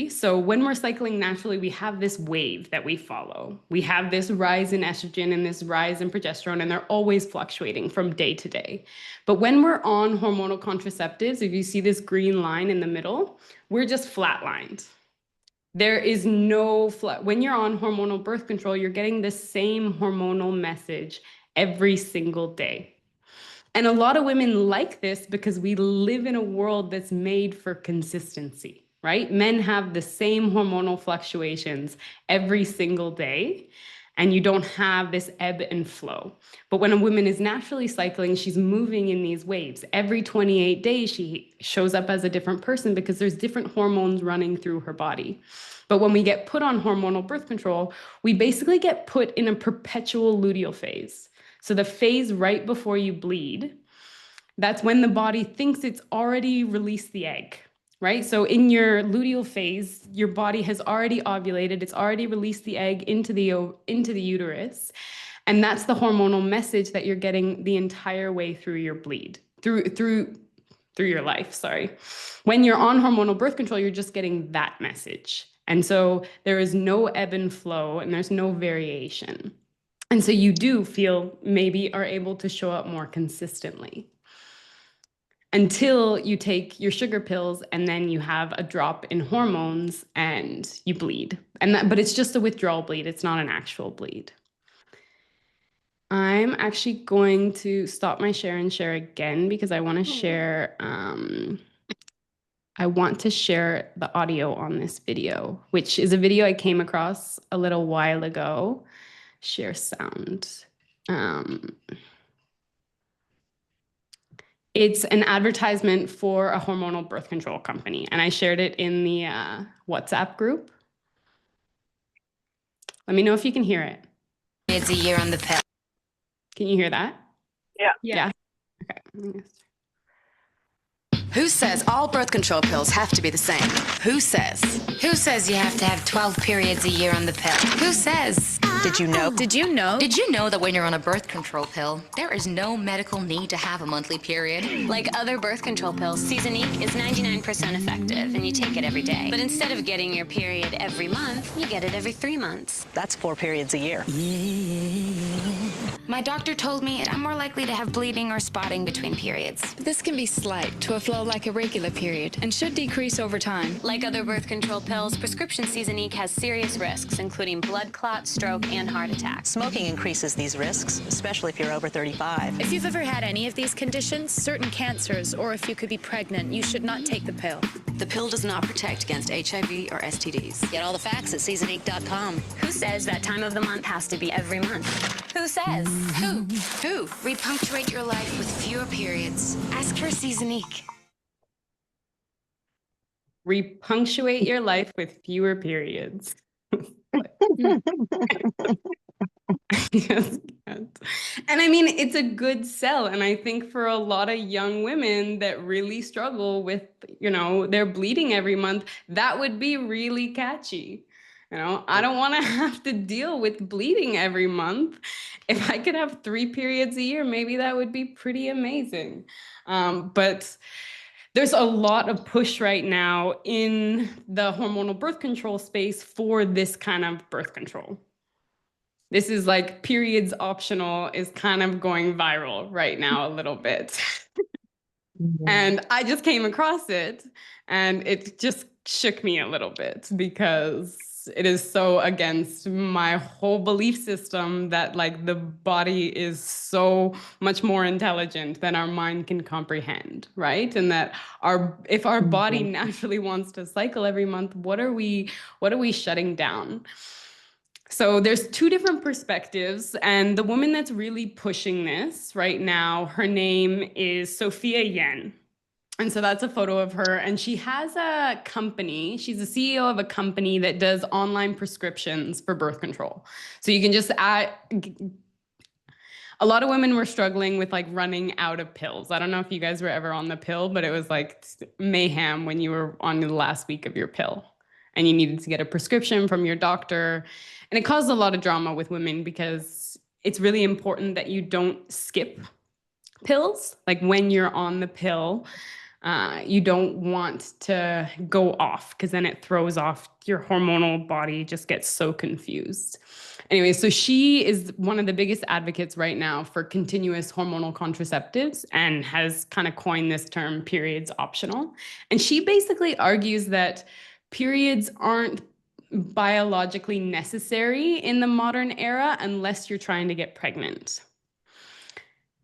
So when we're cycling naturally, we have this wave that we follow. We have this rise in estrogen and this rise in progesterone, and they're always fluctuating from day to day. But when we're on hormonal contraceptives, if you see this green line in the middle, we're just flatlined. There is no when you're on hormonal birth control, you're getting the same hormonal message every single day. And a lot of women like this because we live in a world that's made for consistency, right? Men have the same hormonal fluctuations every single day, and you don't have this ebb and flow. But when a woman is naturally cycling, she's moving in these waves. Every 28 days, she shows up as a different person because there's different hormones running through her body. But when we get put on hormonal birth control, we basically get put in a perpetual luteal phase. So the phase right before you bleed, that's when the body thinks it's already released the egg, right? So in your luteal phase, your body has already ovulated, it's already released the egg into the uterus. And that's the hormonal message that you're getting the entire way through your bleed, through your life, sorry. When you're on hormonal birth control, you're just getting that message. And so there is no ebb and flow and there's no variation. And so you do feel maybe are able to show up more consistently until you take your sugar pills and then you have a drop in hormones and you bleed. But it's just a withdrawal bleed. It's not an actual bleed. I'm actually going to stop my share and share again because I want to share the audio on this video, which is a video I came across a little while ago. Share sound. It's an advertisement for a hormonal birth control company, and I shared it in the WhatsApp group. Let me know if you can hear it. It's a year on the pill. Can you hear that? Yeah. Yeah. Okay. Who says all birth control pills have to be the same? Who says? Who says you have to have 12 periods a year on the pill? Who says? Did you know? Did you know? Did you know that when you're on a birth control pill, there is no medical need to have a monthly period? Like other birth control pills, Seasonique is 99% effective, and you take it every day. But instead of getting your period every month, you get it every 3 months. That's 4 periods a year. My doctor told me I'm more likely to have bleeding or spotting between periods. This can be slight to a flow like a regular period and should decrease over time. Like other birth control pills, prescription Seasonique has serious risks, including blood clot, stroke, and heart attack. Smoking increases these risks, especially if you're over 35. If you've ever had any of these conditions, certain cancers, or if you could be pregnant, you should not take the pill. The pill does not protect against HIV or STDs. Get all the facts at Seasonique.com. Who says that time of the month has to be every month? Who says? Who? Repunctuate your life with fewer periods. Ask for Seasonique. Repunctuate your life with fewer periods. Yes. And I mean, it's a good sell. And I think for a lot of young women that really struggle with, they're bleeding every month, that would be really catchy. I don't want to have to deal with bleeding every month. If I could have 3 periods a year, maybe that would be pretty amazing. But there's a lot of push right now in the hormonal birth control space for this kind of birth control. This is like periods optional is kind of going viral right now a little bit. And I just came across it and it just shook me a little bit because it is so against my whole belief system that like the body is so much more intelligent than our mind can comprehend, right? And that if our body naturally wants to cycle every month, what are we shutting down? So there's 2 different perspectives, and the woman that's really pushing this right now, her name is Sophia Yen. And so that's a photo of her, and she has a company. She's the CEO of a company that does online prescriptions for birth control. So you can just add. A lot of women were struggling with like running out of pills. I don't know if you guys were ever on the pill, but it was like mayhem when you were on the last week of your pill and you needed to get a prescription from your doctor. And it caused a lot of drama with women because it's really important that you don't skip pills. Like when you're on the pill, You don't want to go off because then it throws off your hormonal body, just gets so confused. Anyway, so she is one of the biggest advocates right now for continuous hormonal contraceptives and has kind of coined this term periods optional. And she basically argues that periods aren't biologically necessary in the modern era unless you're trying to get pregnant.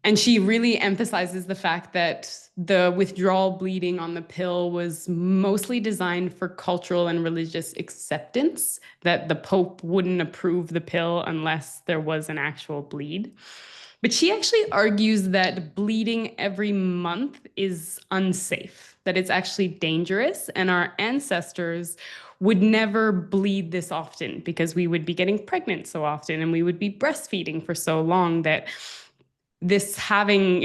And she really emphasizes the fact that the withdrawal bleeding on the pill was mostly designed for cultural and religious acceptance, that the Pope wouldn't approve the pill unless there was an actual bleed. But she actually argues that bleeding every month is unsafe, that it's actually dangerous, and our ancestors would never bleed this often because we would be getting pregnant so often and we would be breastfeeding for so long that this having,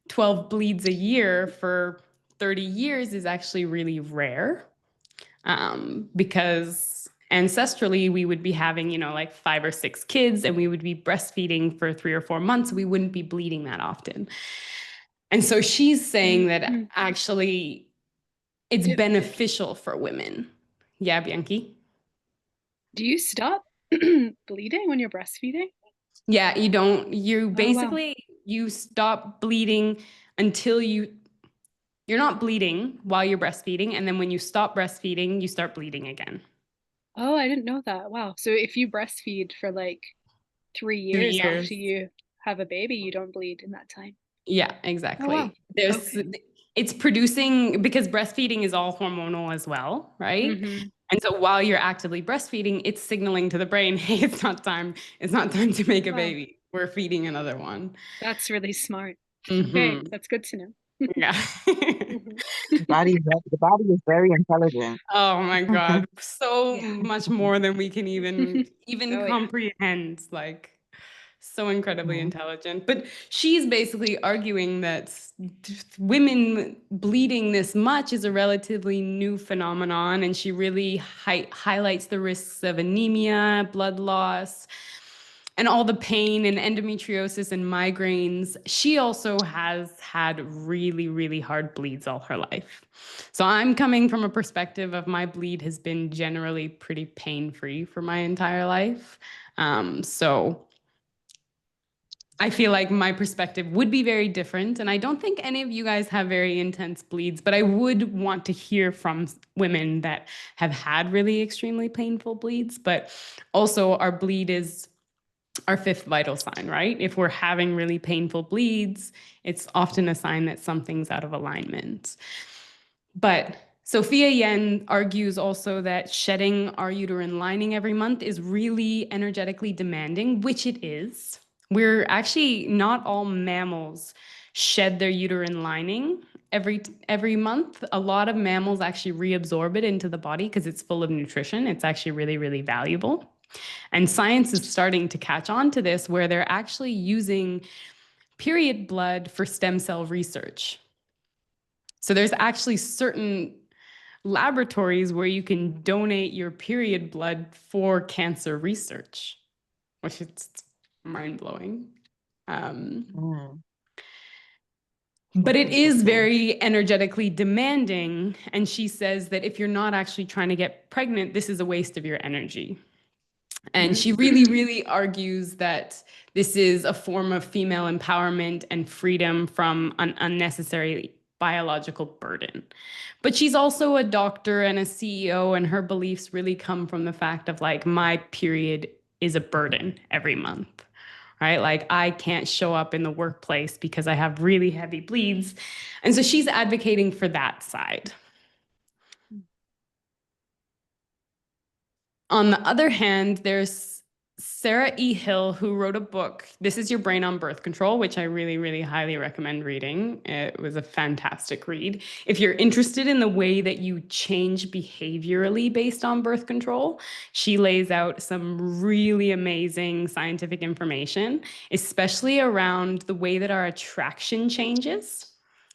12 bleeds a year for 30 years is actually really rare, because ancestrally we would be having, like 5 or 6 kids and we would be breastfeeding for 3 or 4 months. We wouldn't be bleeding that often. And so she's saying that actually it's beneficial for women. Yeah, Bianchi? Do you stop bleeding when you're breastfeeding? Yeah, you basically, you stop bleeding until you're not bleeding while you're breastfeeding. And then when you stop breastfeeding, you start bleeding again. Oh, I didn't know that. Wow. So if you breastfeed for like 3 years after you have a baby, you don't bleed in that time. Yeah, exactly. Oh, wow. It's producing, because breastfeeding is all hormonal as well, right? And so while you're actively breastfeeding, it's signaling to the brain, hey, it's not time to make a baby. We're feeding another one. That's really smart. Okay, that's good to know. Yeah. The body is very intelligent. Oh my God. So much more than we can even comprehend. Like, so incredibly intelligent. But she's basically arguing that women bleeding this much is a relatively new phenomenon. And she really highlights the risks of anemia, blood loss, and all the pain and endometriosis and migraines. She also has had really, really hard bleeds all her life. So I'm coming from a perspective of my bleed has been generally pretty pain-free for my entire life. So I feel like my perspective would be very different. And I don't think any of you guys have very intense bleeds, but I would want to hear from women that have had really extremely painful bleeds. But also our bleed is our 5th vital sign, right? If we're having really painful bleeds, it's often a sign that something's out of alignment. But Sophia Yen argues also that shedding our uterine lining every month is really energetically demanding, which it is. We're actually, not all mammals shed their uterine lining every month. A lot of mammals actually reabsorb it into the body because it's full of nutrition. It's actually really, really valuable. And science is starting to catch on to this, where they're actually using period blood for stem cell research. So there's actually certain laboratories where you can donate your period blood for cancer research, which is mind-blowing. But it is very energetically demanding. And she says that if you're not actually trying to get pregnant, this is a waste of your energy. And she really, really argues that this is a form of female empowerment and freedom from an unnecessary biological burden. But she's also a doctor and a CEO, and her beliefs really come from the fact of like, my period is a burden every month, right? Like, I can't show up in the workplace because I have really heavy bleeds. And so she's advocating for that side. On the other hand, there's Sarah E. Hill, who wrote a book, This Is Your Brain on Birth Control, which I really, really highly recommend reading. It was a fantastic read. If you're interested in the way that you change behaviorally based on birth control, she lays out some really amazing scientific information, especially around the way that our attraction changes,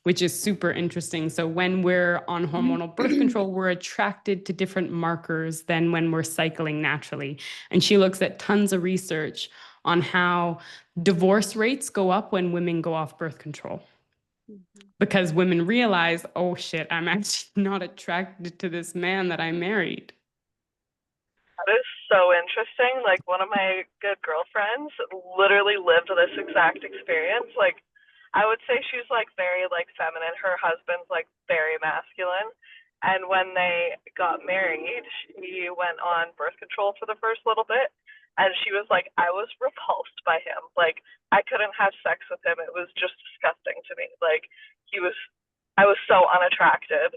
which is super interesting. So when we're on hormonal birth control, we're attracted to different markers than when we're cycling naturally. And she looks at tons of research on how divorce rates go up when women go off birth control. because women realize, oh shit, I'm actually not attracted to this man that I married. That is so interesting. Like, one of my good girlfriends literally lived this exact experience. Like, I would say she's like very like feminine. Her husband's like very masculine. And when they got married, she went on birth control for the first little bit. And she was like, I was repulsed by him. Like, I couldn't have sex with him. It was just disgusting to me. Like, I was so unattracted.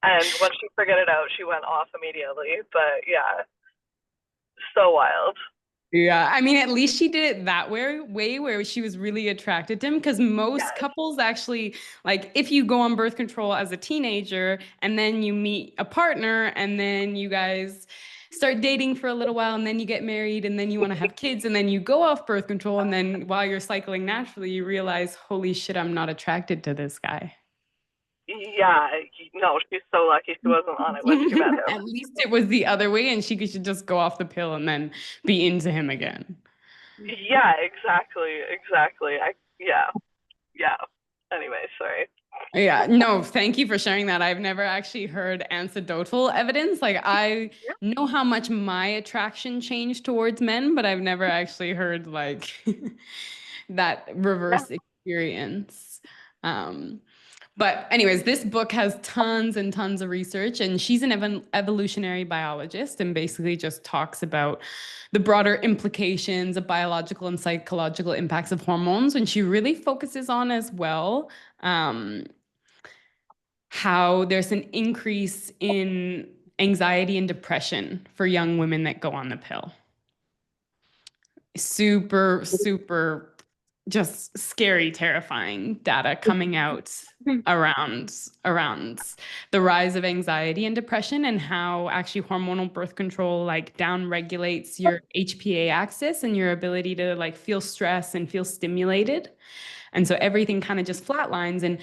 And when she figured it out, she went off immediately. But yeah, so wild. Yeah, I mean, at least she did it that way where she was really attracted to him. Because most couples actually, like, if you go on birth control as a teenager and then you meet a partner and then you guys start dating for a little while and then you get married and then you want to have kids and then you go off birth control and then while you're cycling naturally, you realize, holy shit, I'm not attracted to this guy. Yeah, no, she's so lucky she wasn't on it when she met him. At least it was the other way and she could just go off the pill and then be into him again. Yeah, exactly. Yeah. Anyway, sorry. Yeah, no, thank you for sharing that. I've never actually heard anecdotal evidence. Like, I know how much my attraction changed towards men, but I've never actually heard like that reverse experience. But anyways, this book has tons and tons of research, and she's an evolutionary biologist and basically just talks about the broader implications of biological and psychological impacts of hormones. And she really focuses on as well how there's an increase in anxiety and depression for young women that go on the pill. Super, super just scary, terrifying data coming out around the rise of anxiety and depression and how actually hormonal birth control like down regulates your HPA axis and your ability to like feel stress and feel stimulated. And so everything kind of just flatlines. And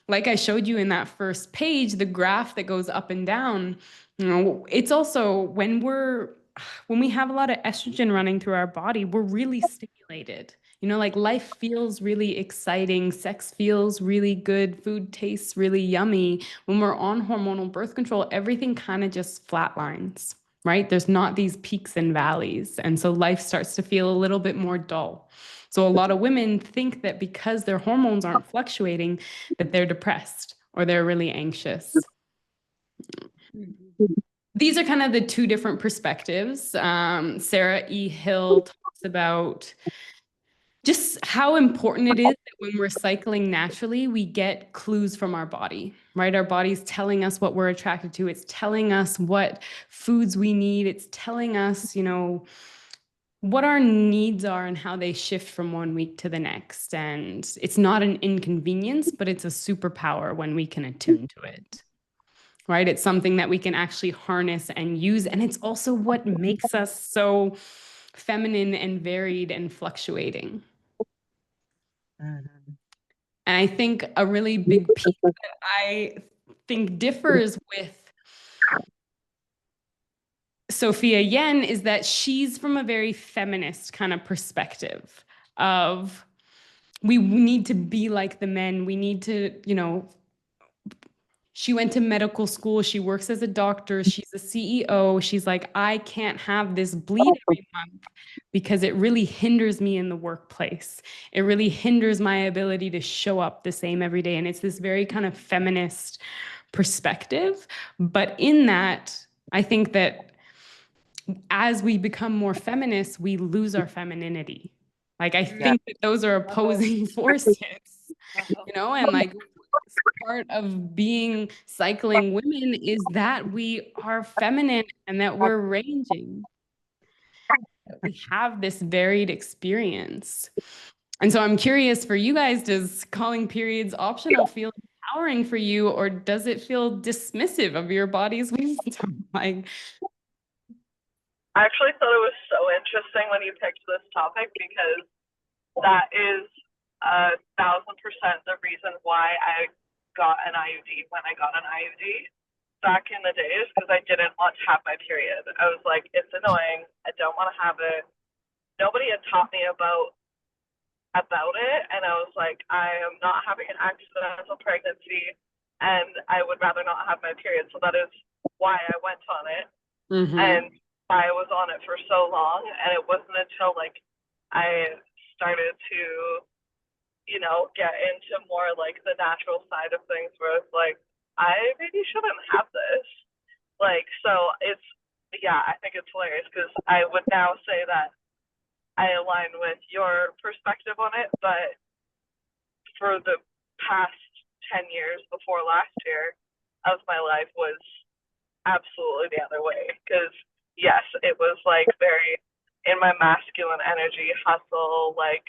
like I showed you in that first page, the graph that goes up and down, you know, it's also when we have a lot of estrogen running through our body, we're really stimulated. You know, like life feels really exciting, sex feels really good, food tastes really yummy. When we're on hormonal birth control, everything kind of just flatlines, right? There's not these peaks and valleys. And so life starts to feel a little bit more dull. So a lot of women think that because their hormones aren't fluctuating, that they're depressed or they're really anxious. These are kind of the two different perspectives. Sarah E. Hill talks about just how important it is that when we're cycling naturally, we get clues from our body, right? Our body's telling us what we're attracted to. It's telling us what foods we need. It's telling us, you know, what our needs are and how they shift from one week to the next. And it's not an inconvenience, but it's a superpower when we can attune to it, right? It's something that we can actually harness and use. And it's also what makes us so feminine and varied and fluctuating. And I think a really big piece that I think differs with Sophia Yen is that she's from a very feminist kind of perspective of we need to be like the men. We need to, you know, she went to medical school. She works as a doctor. She's a CEO. She's like, I can't have this bleed every month because it really hinders me in the workplace. It really hinders my ability to show up the same every day. And it's this very kind of feminist perspective. But in that, I think that as we become more feminist, we lose our femininity. Like, I think that those are opposing forces, you know, and like, part of being cycling women is that we are feminine and that we're ranging. We have this varied experience. And so I'm curious for you guys, does calling periods optional feel empowering for you, or does it feel dismissive of your body's wisdom? Like, I actually thought it was so interesting when you picked this topic because that is 1,000% the reason why I got an IUD when I got an IUD back in the days, because I didn't want to have my period. I was like, it's annoying. I don't want to have it. Nobody had taught me about about it, and I was like, I am not having an accidental pregnancy, and I would rather not have my period. So that is why I went on it, and I was on it for so long, and it wasn't until like I started to, you know, get into more like the natural side of things where it's like, I maybe shouldn't have this. Like, so it's, yeah, I think it's hilarious because I would now say that I align with your perspective on it, but for the past 10 years before last year of my life was absolutely the other way. Because, yes, it was like very in my masculine energy, hustle, like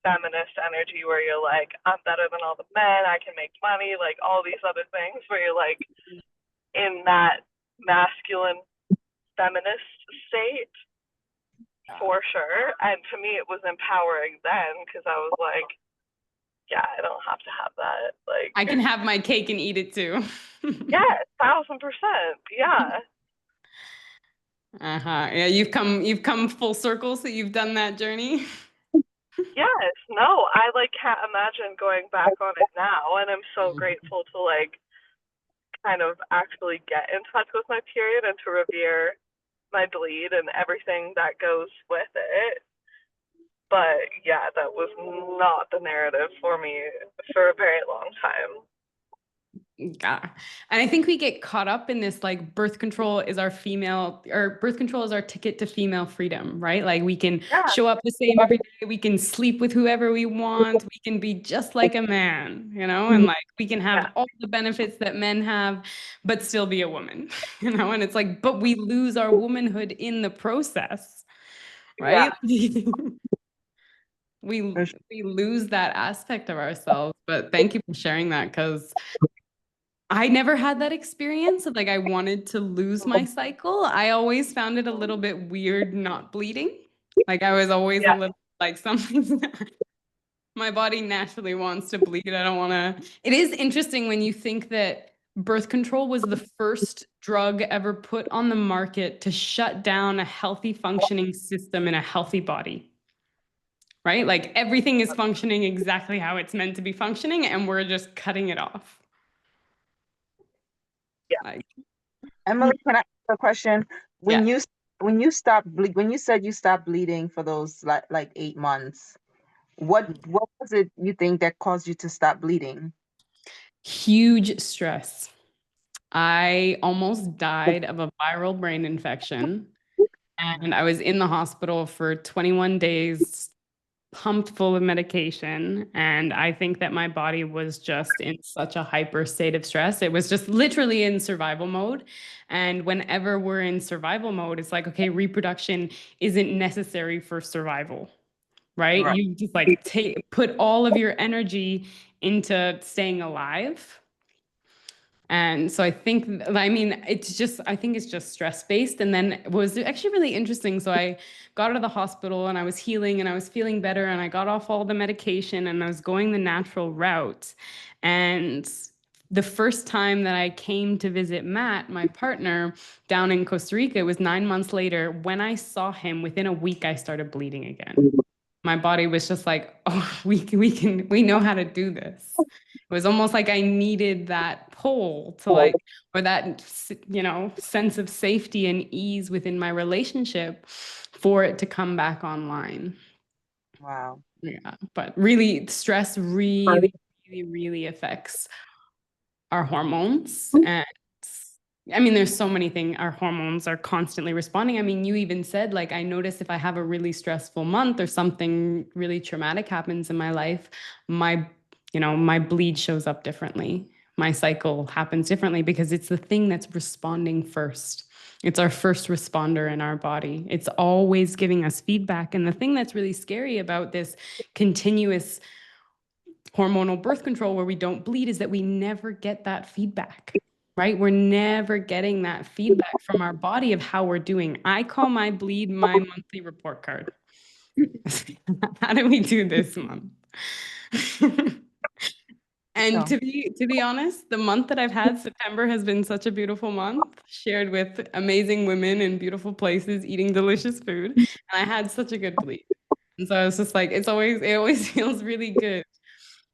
feminist energy, where you're like, I'm better than all the men, I can make money, like all these other things, where you're like in that masculine feminist state for sure. And to me, it was empowering then because I was like, yeah, I don't have to have that. Like, I can have my cake and eat it too. yeah, 1,000%. Yeah. Yeah, you've come full circle, so you've done that journey. Yes. No, I like can't imagine going back on it now, and I'm so grateful to like kind of actually get in touch with my period and to revere my bleed and everything that goes with it. But yeah, that was not the narrative for me for a very long time. Yeah. And I think we get caught up in this, like birth control is our ticket to female freedom, right? Like we can show up the same every day. We can sleep with whoever we want. We can be just like a man, you know, and like we can have all the benefits that men have, but still be a woman, you know? And it's like, but we lose our womanhood in the process, right? We lose that aspect of ourselves. But thank you for sharing that, because I never had that experience of like I wanted to lose my cycle. I always found it a little bit weird not bleeding. Like I was always a little like something my body naturally wants to bleed. I don't want to. It is interesting when you think that birth control was the first drug ever put on the market to shut down a healthy functioning system in a healthy body. Right? Like everything is functioning exactly how it's meant to be functioning, and we're just cutting it off. Yeah. Like, Emily, can I ask a question? When you said you stopped bleeding for those like 8 months, what was it you think that caused you to stop bleeding? Huge stress. I almost died of a viral brain infection, and I was in the hospital for 21 days, pumped full of medication. And I think that my body was just in such a hyper state of stress. It was just literally in survival mode. And whenever we're in survival mode, it's like, okay, reproduction isn't necessary for survival, right? You just like put all of your energy into staying alive. And so I think, I mean, I think it's just stress-based. And then it was actually really interesting. So I got out of the hospital and I was healing and I was feeling better and I got off all the medication and I was going the natural route. And the first time that I came to visit Matt, my partner, down in Costa Rica, it was 9 months later. When I saw him, within a week, I started bleeding again. My body was just like, oh, we know how to do this. It was almost like I needed that pull to like, or that, you know, sense of safety and ease within my relationship for it to come back online. Wow. Yeah. But really, stress really, really, really affects our hormones. And I mean, there's so many things. Our hormones are constantly responding. I mean, you even said, like, I notice if I have a really stressful month or something really traumatic happens in my life, my bleed shows up differently. My cycle happens differently because it's the thing that's responding first. It's our first responder in our body. It's always giving us feedback. And the thing that's really scary about this continuous hormonal birth control where we don't bleed is that we never get that feedback. Right? We're never getting that feedback from our body of how we're doing. I call my bleed my monthly report card. How did we do this month? And to be honest, the month that I've had, September, has been such a beautiful month, shared with amazing women in beautiful places, eating delicious food. And I had such a good bleed. And so it's just like it always feels really good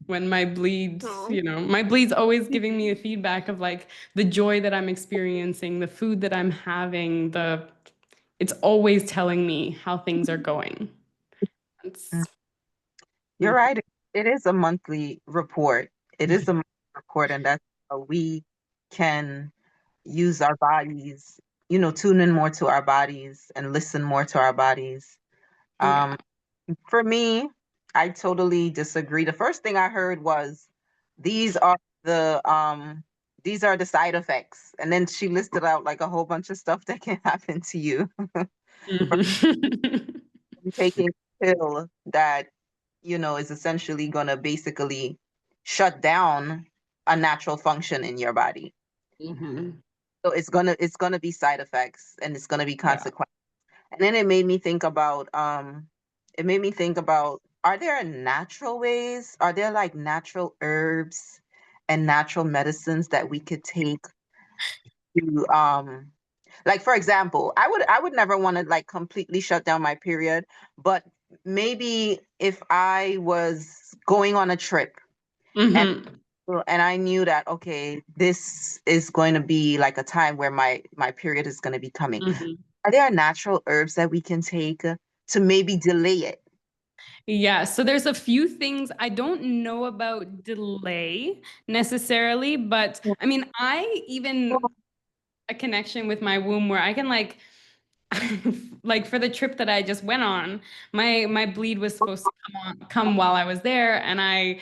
when my bleed, my bleed's always giving me a feedback of like the joy that I'm experiencing, the food that I'm having, it's always telling me how things are going. Mm. It's, You're right. It is a monthly report. It is a monthly report, and that's how we can use our bodies, tune in more to our bodies and listen more to our bodies. yeah. Um, for me, I totally disagree. The first thing I heard was these are the um these are the side effects. And then she listed out like a whole bunch of stuff that can happen to you Mhm. from taking a pill that, is essentially gonna basically shut down a natural function in your body. Mhm. So it's gonna be side effects and it's gonna be Yeah. consequences. And then it made me think about are there natural ways? Are there like natural herbs and natural medicines that we could take to like for example, I would never want to like completely shut down my period, but maybe if I was going on a trip and Mhm. and I knew that okay, this is going to be like a time where my period is going to be coming. Mhm. Are there natural herbs that we can take to maybe delay it? Yeah, so there's a few things I don't know about delay necessarily, but I mean, I even a connection with my womb where I can like like for the trip that I just went on, my bleed was supposed to come while I was there, and I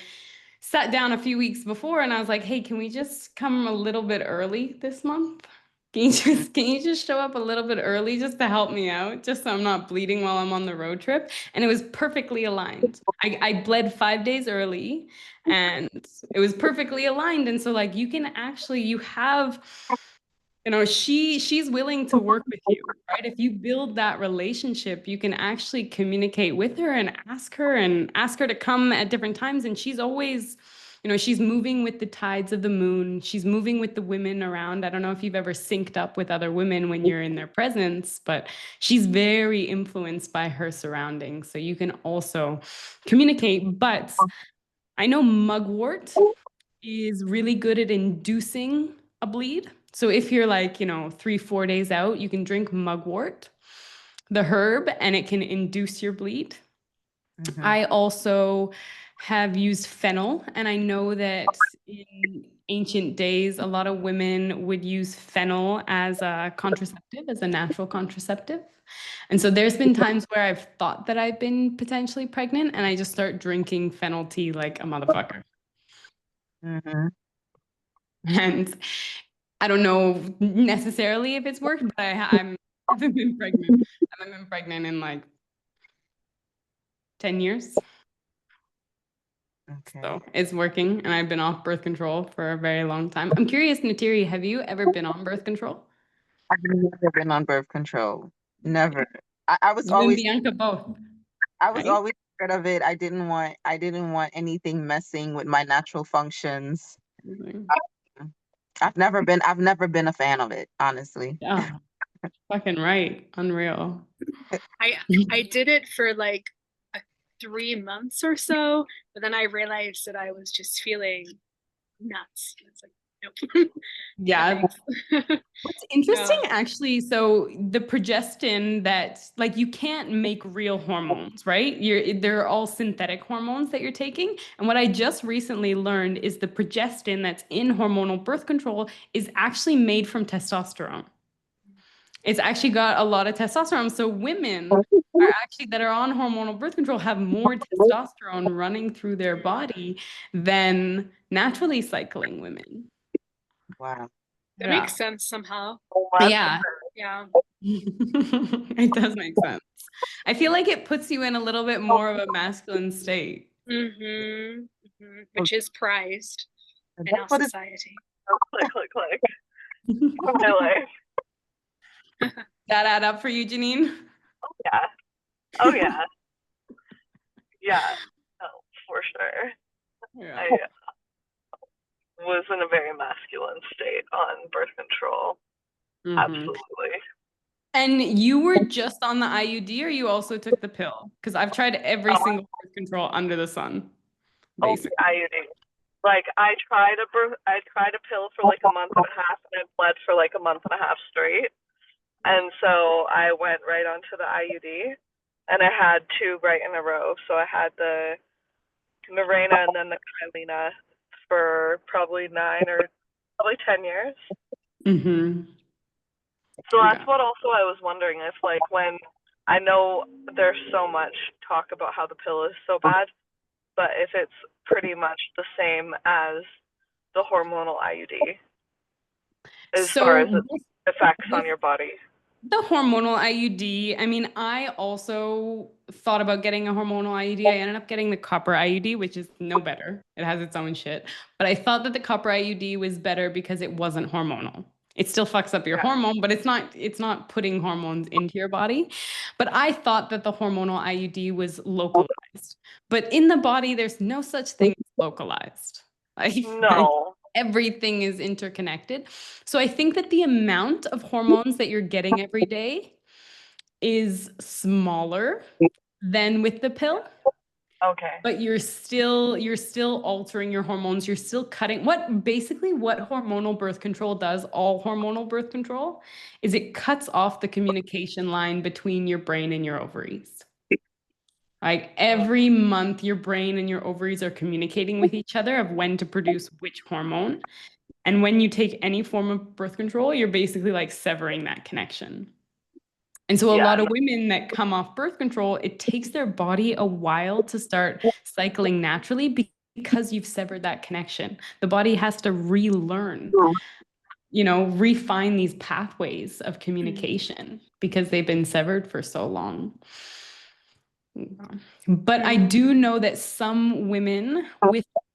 sat down a few weeks before and I was like, "Hey, can we just come a little bit early this month? Can you just show up a little bit early just to help me out, just so I'm not bleeding while I'm on the road trip?" And it was perfectly aligned. I bled 5 days early and it was perfectly aligned. And so like you have she's willing to work with you, right? If you build that relationship, you can actually communicate with her and ask her to come at different times. And she's always, she's moving with the tides of the moon. She's moving with the women around. I don't know if you've ever synced up with other women when you're in their presence, but she's very influenced by her surroundings. So you can also communicate. But I know mugwort is really good at inducing a bleed. So if you're like, 3, 4 days out, you can drink mugwort, the herb, and it can induce your bleed. Mhm. I also have used fennel, and I know that in ancient days, a lot of women would use fennel as a contraceptive, as a natural contraceptive. And so there's been times where I've thought that I've been potentially pregnant, and I just start drinking fennel tea like a motherfucker. Mhm. And I don't know necessarily if it's worked, but I haven't been pregnant. I haven't been pregnant in like 10 years. Okay. So it's working, and I've been off birth control for a very long time. I'm curious, Natiri, have you ever been on birth control? I've never been on birth control. Never. I was You and always Bianca both, I was right? always scared of it. I didn't want anything messing with my natural functions. Mhm. I've never been a fan of it, honestly. Yeah, fucking right. Unreal. I I did it for like 3 months or so, but then I realized that I was just feeling nuts. It's like, nope. No Yeah, thanks. what's interesting Yeah. actually, so the progestin that like you can't make real hormones, right? They're all synthetic hormones that you're taking. And what I just recently learned is the progestin that's in hormonal birth control is actually made from testosterone. It's actually got a lot of testosterone. So women are actually that are on hormonal birth control have more testosterone running through their body than naturally cycling women. Wow. That Yeah. makes sense somehow. Yeah. Yeah. It does make sense. I feel like it puts you in a little bit more of a masculine state. Mm-hmm. Which is prized in That's our what it's society. Click, click, click. My life. That add up for you, Janine? Yeah. Oh yeah. Yeah. Oh, for sure. Yeah. I was in a very masculine state on birth control. Mhm. Absolutely. And you were just on the IUD, or you also took the pill? Because I've tried every single birth control under the sun, basically. IUD. Like I tried a pill for like a month and a half, and I bled for like a month and a half straight. And so I went right onto the IUD, and I had two right in a row. So I had the Mirena and then the Kyleena for probably 10 years. Mm-hmm. So that's what also I was wondering if, like, when I know there's so much talk about how the pill is so bad, but if it's pretty much the same as the hormonal IUD as far as its effects on your body. The hormonal IUD, I mean, I also thought about getting a hormonal IUD. I ended up getting the copper IUD, which is no better. It has its own shit. But I thought that the copper IUD was better because it wasn't hormonal. It still fucks up your hormone, but it's not putting hormones into your body. But I thought that the hormonal IUD was localized. But in the body, there's no such thing as localized. No. Everything is interconnected. So I think that the amount of hormones that you're getting every day is smaller than with the pill. Okay. But you're still altering your hormones. You're still cutting what hormonal birth control does, all hormonal birth control, is it cuts off the communication line between your brain and your ovaries. Like every month, your brain and your ovaries are communicating with each other of when to produce which hormone. And when you take any form of birth control, you're basically like severing that connection. And so a lot of women that come off birth control, it takes their body a while to start cycling naturally because you've severed that connection. The body has to relearn, refine these pathways of communication because they've been severed for so long. But I do know that some women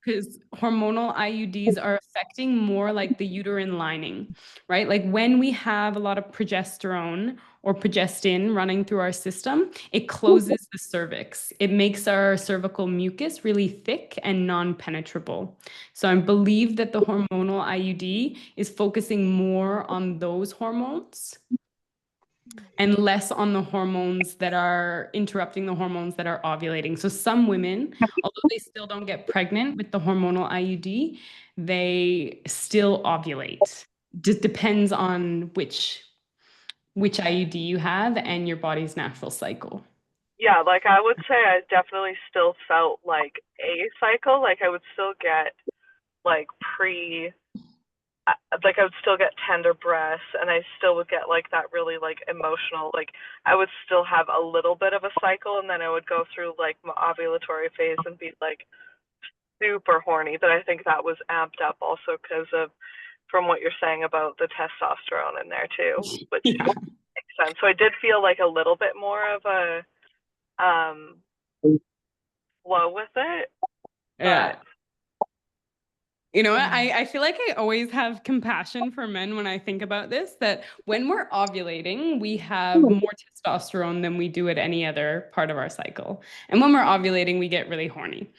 because hormonal IUDs are affecting more like the uterine lining, right? Like when we have a lot of progesterone or progestin running through our system, it closes the cervix. It makes our cervical mucus really thick and non-penetrable. So I believe that the hormonal IUD is focusing more on those hormones and less on the hormones that are interrupting the hormones that are ovulating. So some women, although they still don't get pregnant with the hormonal IUD, they still ovulate. Just depends on which IUD you have and your body's natural cycle. Yeah, like I would say I definitely still felt like a cycle. Like I would still get like I would still get tender breasts, and I still would get like that really like emotional, like I would still have a little bit of a cycle, and then I would go through like my ovulatory phase and be like super horny. But I think that was amped up also because of from what you're saying about the testosterone in there too, which makes sense. So I did feel like a little bit more of a flow with it. Yeah. I feel like I always have compassion for men when I think about this, that when we're ovulating, we have more testosterone than we do at any other part of our cycle. And when we're ovulating, we get really horny.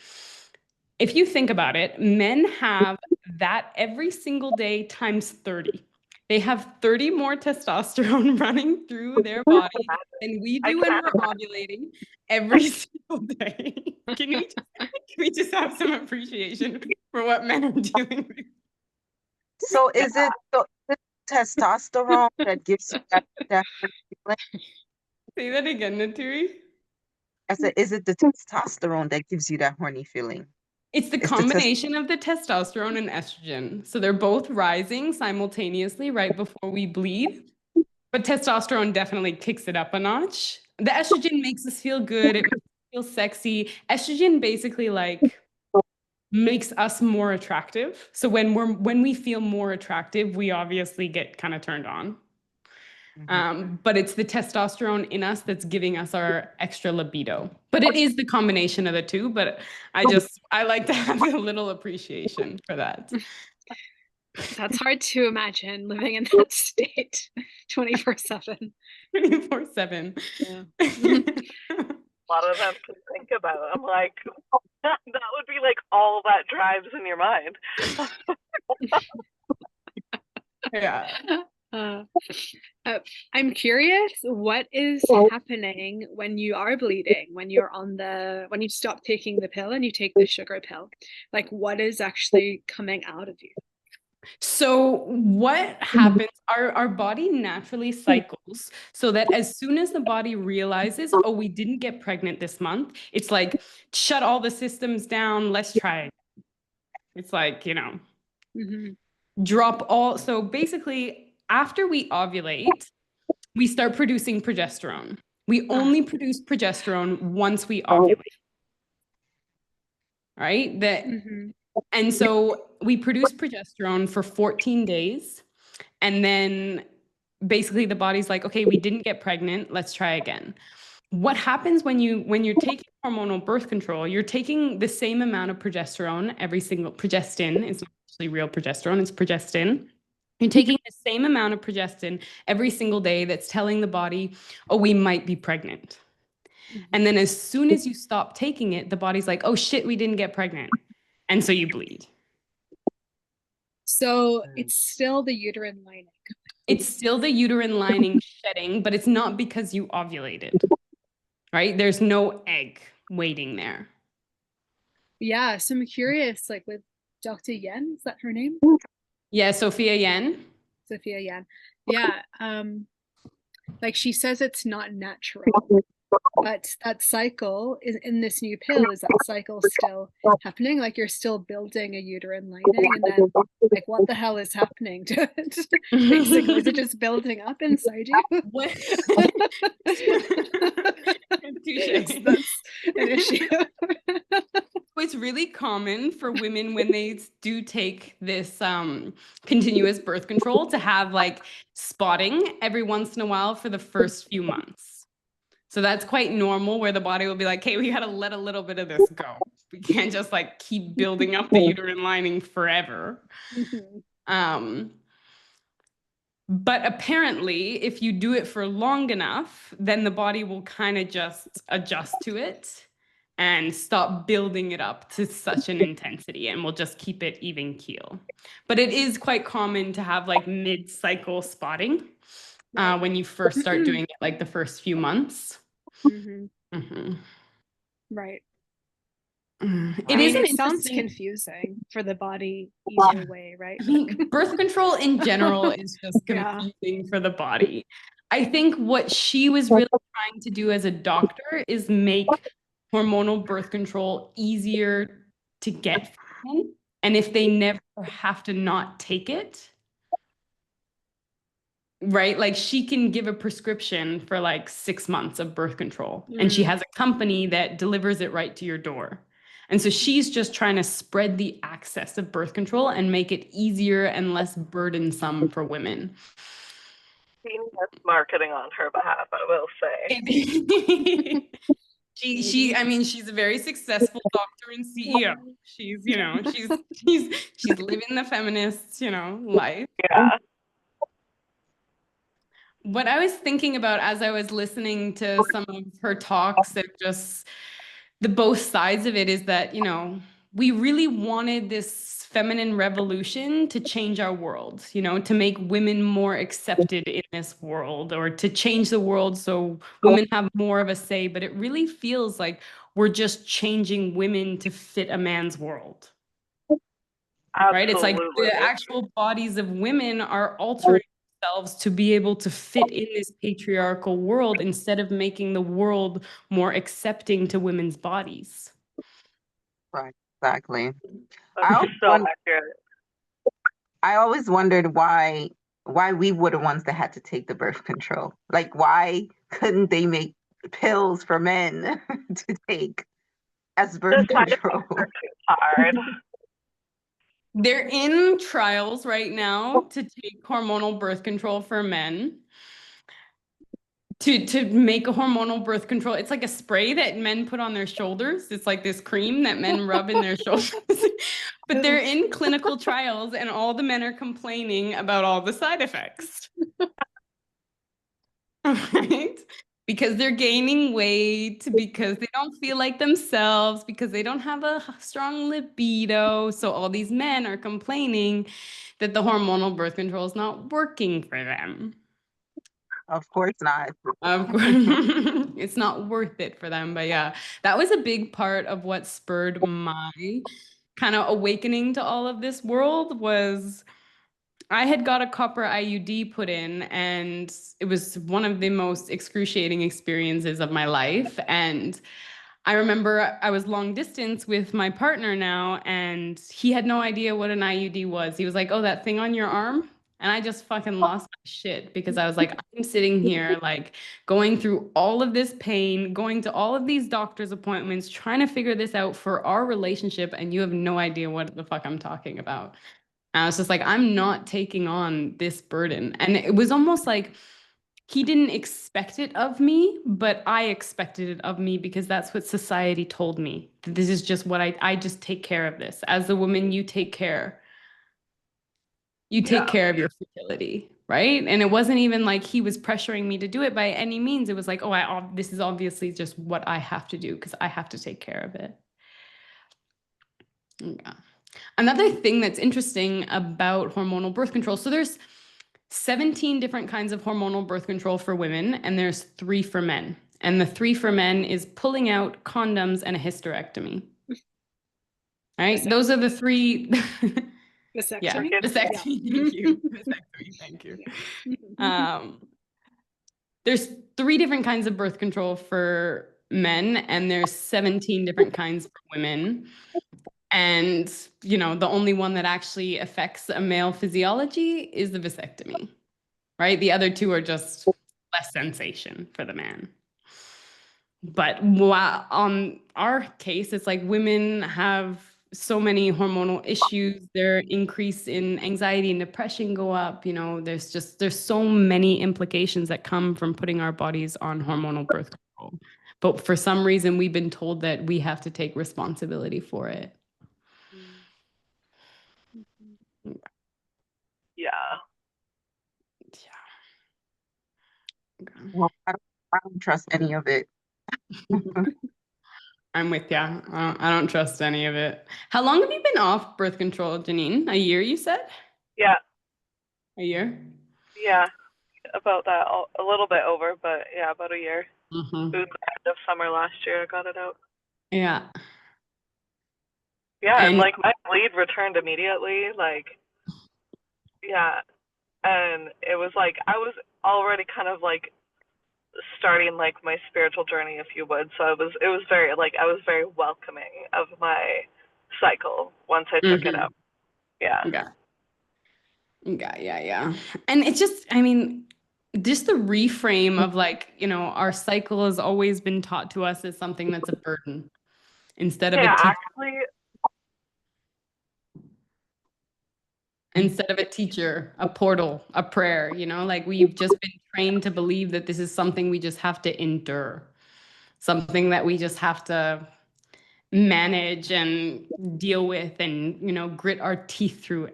If you think about it, men have that every single day times 30. They have 30 more testosterone running through their body than we do when we're ovulating every single day. Can we just have some appreciation for what men are doing? So is it testosterone that gives you that feeling? Say that again, Naturi. I said, is it the testosterone that gives you that horny feeling? It's the combination of the testosterone and estrogen. So they're both rising simultaneously right before we bleed. But testosterone definitely kicks it up a notch. The estrogen makes us feel good. It makes us feel sexy. Estrogen basically like makes us more attractive. So when we feel more attractive, we obviously get kind of turned on. But it's the testosterone in us that's giving us our extra libido. But it is the combination of the two. But I like to have a little appreciation for that. That's hard to imagine living in that state 24/7. 24/7. Yeah. A lot of them to think about. I'm like, that would be like all that drives in your mind. Yeah. I'm curious, what is happening when you are bleeding, when you stop taking the pill and you take the sugar pill? Like, what is actually coming out of you? So what happens, our body naturally cycles so that as soon as the body realizes, oh, we didn't get pregnant this month, it's like, shut all the systems down, let's try it. It's like, drop all. So basically, after we ovulate, we start producing progesterone. We only produce progesterone once we ovulate. Right? And so we produce progesterone for 14 days. And then basically the body's like, okay, we didn't get pregnant, let's try again. What happens when you're taking hormonal birth control, you're taking the same amount of progestin, it's not actually real progesterone, it's progestin. You're taking the same amount of progestin every single day that's telling the body, oh, we might be pregnant. And then as soon as you stop taking it, the body's like, oh shit, we didn't get pregnant. And so you bleed. So it's still the uterine lining. It's still the uterine lining shedding, but it's not because you ovulated, right? There's no egg waiting there. Yeah, so I'm curious, like with Dr. Yen, is that her name? Yeah, Sophia Yen. Sophia Yen. Yeah, like she says it's not natural, but that cycle is in this new pill. Is that cycle still happening? Like you're still building a uterine lining, and then like what the hell is happening to it? Basically, is it just building up inside you? That's an issue. It's really common for women when they do take this continuous birth control to have like spotting every once in a while for the first few months. So that's quite normal, where the body will be like, hey, we got to let a little bit of this go. We can't just like keep building up the uterine lining forever. But apparently, if you do it for long enough, then the body will kind of just adjust to it and stop building it up to such an intensity, and we'll just keep it even keel. But it is quite common to have like mid-cycle spotting when you first start doing it, like the first few months. Right. It sounds confusing for the body either way, right? I mean, birth control in general is just confusing for the body. I think what she was really trying to do as a doctor is make hormonal birth control easier to get for men. And if they never have to not take it, right? Like she can give a prescription for like 6 months of birth control, and she has a company that delivers it right to your door. And so she's just trying to spread the access of birth control and make it easier and less burdensome for women. Marketing on her behalf, I will say. I mean, she's a very successful doctor and CEO. She's, she's living the feminist, life. Yeah. What I was thinking about as I was listening to some of her talks and just the both sides of it is that, we really wanted this feminine revolution to change our world, to make women more accepted in this world, or to change the world so women have more of a say. But it really feels like we're just changing women to fit a man's world. Absolutely. Right? It's like the actual bodies of women are altering themselves to be able to fit in this patriarchal world instead of making the world more accepting to women's bodies. Right, exactly. That's so accurate. I always wondered why we were the ones that had to take the birth control. Like, why couldn't they make pills for men to take as birth control? Hard. They're in trials right now to take hormonal birth control for men. To make a hormonal birth control, it's like a spray that men put on their shoulders. It's like this cream that men rub in their shoulders. But they're in clinical trials, and all the men are complaining about all the side effects. Right? Because they're gaining weight, because they don't feel like themselves, because they don't have a strong libido. So all these men are complaining that the hormonal birth control is not working for them. Of course not. Of course, it's not worth it for them. But yeah, that was a big part of what spurred my kind of awakening to all of this world was I had got a copper IUD put in, and it was one of the most excruciating experiences of my life. And I remember I was long distance with my partner now, and he had no idea what an IUD was. He was like, "Oh, that thing on your arm?" And I just fucking lost my shit because I was like, I'm sitting here, like, going through all of this pain, going to all of these doctor's appointments, trying to figure this out for our relationship, and you have no idea what the fuck I'm talking about. And I was just like, I'm not taking on this burden. And it was almost like he didn't expect it of me, but I expected it of me because that's what society told me. This is just what I just take care of this. As a woman, you take care. You take care of your fertility, right? And it wasn't even like he was pressuring me to do it by any means. It was like, oh, this is obviously just what I have to do because I have to take care of it. Yeah. Another thing that's interesting about hormonal birth control, so there's 17 different kinds of hormonal birth control for women, and there's 3 for men. And the 3 for men is pulling out, condoms, and a hysterectomy. Right? Those are the 3. Vasectomy. Yeah, vasectomy. Thank you. Vasectomy. Thank you. There's 3 different kinds of birth control for men, and there's 17 different kinds for women. And, you know, the only one that actually affects a male physiology is the vasectomy, right? The other 2 are just less sensation for the man. But while on our case, it's like women have so many hormonal issues, their increase in anxiety and depression go up, you know, there's so many implications that come from putting our bodies on hormonal birth control. But for some reason, we've been told that we have to take responsibility for it. Yeah. Well, I don't trust any of it. I'm with you. I don't trust any of it. How long have you been off birth control, Janine? A year, you said? Yeah. A year? Yeah. About that, a little bit over, but yeah, about a year. Mm-hmm. It was the end of summer last year. I got it out. Yeah. Yeah, and like my bleed returned immediately. Like, yeah, and it was like I was already kind of like starting like my spiritual journey, if you would. So it was very like I was very welcoming of my cycle once I took it out. Yeah. Yeah. And it's just, I mean, just the reframe of like, you know, our cycle has always been taught to us as something that's a burden instead of instead of a teacher, a portal, a prayer, you know, like we've just been trained to believe that this is something we just have to endure, something that we just have to manage and deal with and, you know, grit our teeth through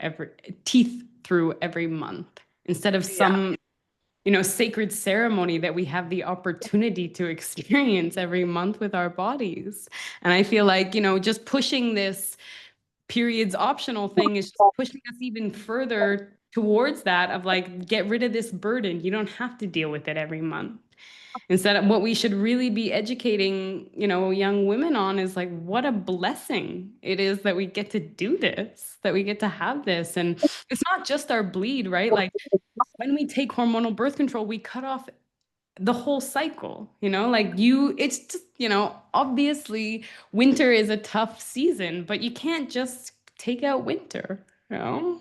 every month instead of some, you know, sacred ceremony that we have the opportunity to experience every month with our bodies. And I feel like, you know, just pushing this periods optional thing is just pushing us even further towards that of like, get rid of this burden. You don't have to deal with it every month. Instead of what we should really be educating, you know, young women on is like, what a blessing it is that we get to do this, that we get to have this. And it's not just our bleed, right? Like when we take hormonal birth control, we cut off the whole cycle, you know, like it's just, you know, obviously winter is a tough season, but you can't just take out winter, you know,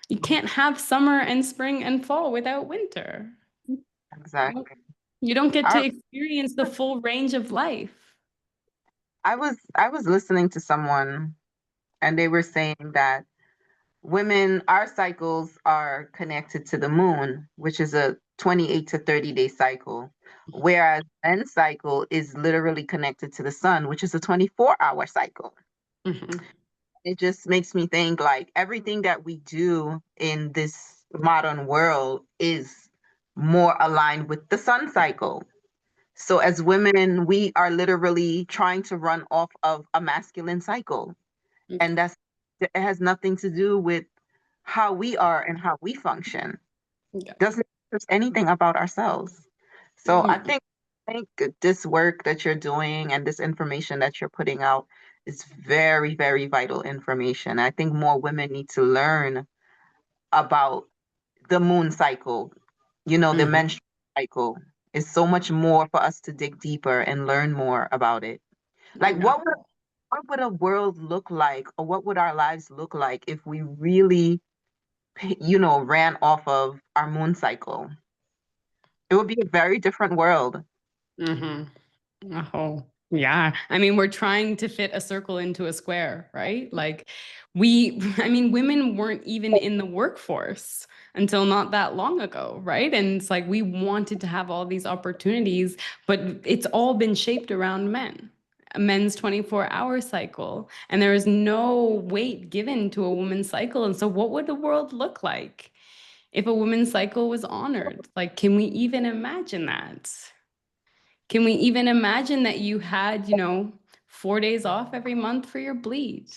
you can't have summer and spring and fall without winter. Exactly. You don't get to experience the full range of life. I was listening to someone and they were saying that women, our cycles are connected to the moon, which is a 28 to 30-day cycle, whereas men's cycle is literally connected to the sun, which is a 24-hour cycle. Mm-hmm. It just makes me think like everything that we do in this modern world is more aligned with the sun cycle. So as women, we are literally trying to run off of a masculine cycle. Mm-hmm. And it has nothing to do with how we are and how we function. Yeah. Doesn't us anything about ourselves. So I think this work that you're doing and this information that you're putting out is very, very vital information. I think more women need to learn about the moon cycle, the Mhm. menstrual cycle. Is so much more for us to dig deeper and learn more about it. I Like, know. what would a world look like, or what would our lives look like if we really, ran off of our moon cycle? It would be a very different world. Hmm. Oh, yeah. I mean, we're trying to fit a circle into a square, right? Like I mean, women weren't even in the workforce until not that long ago, right? And it's like we wanted to have all these opportunities, but it's all been shaped around men. A men's 24-hour cycle, and there is no weight given to a woman's cycle. And so, what would the world look like if a woman's cycle was honored? Like, can we even imagine that? Can we even imagine that you had, 4 days off every month for your bleed?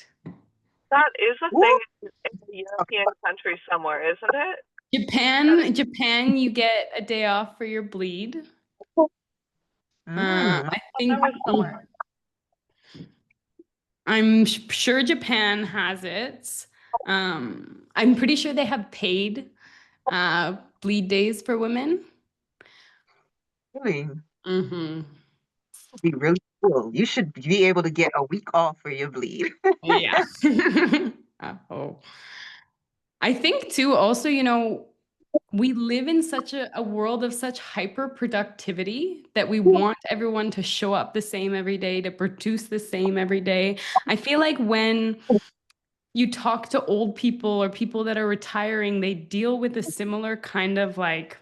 That is a Woo! thing in a European country somewhere, isn't it? Japan, you get a day off for your bleed. Mm. I think That was somewhere. I'm sure Japan has it. I'm pretty sure they have paid bleed days for women. Really, Hmm. be really cool. You should be able to get a week off for your bleed. Yeah. Oh. I think too, also, we live in such a world of such hyper productivity that we want everyone to show up the same every day, to produce the same every day. I feel like when you talk to old people or people that are retiring, they deal with a similar kind of like,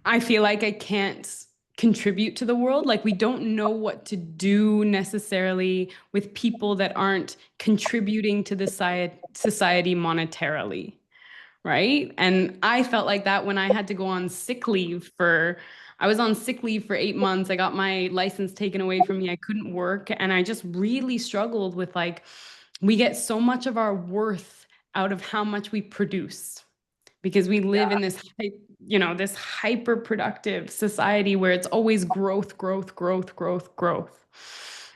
I feel like I can't contribute to the world. Like we don't know what to do necessarily with people that aren't contributing to the society monetarily. Right. And I felt like that when I had to go on sick leave I was on sick leave for 8 months. I got my license taken away from me. I couldn't work. And I just really struggled with like, we get so much of our worth out of how much we produce because we live in this hyper productive society where it's always growth, growth, growth, growth, growth.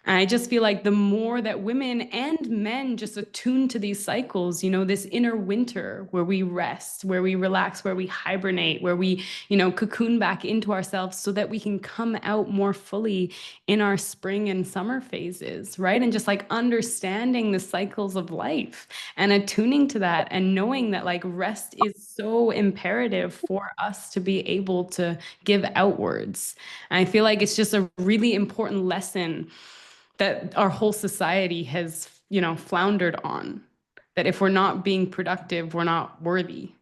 And I just feel like the more that women and men just attune to these cycles, this inner winter where we rest, where we relax, where we hibernate, where we, cocoon back into ourselves so that we can come out more fully in our spring and summer phases, right? And just like understanding the cycles of life and attuning to that and knowing that like rest is so imperative for us to be able to give outwards. And I feel like it's just a really important lesson that our whole society has, floundered on. That if we're not being productive, we're not worthy.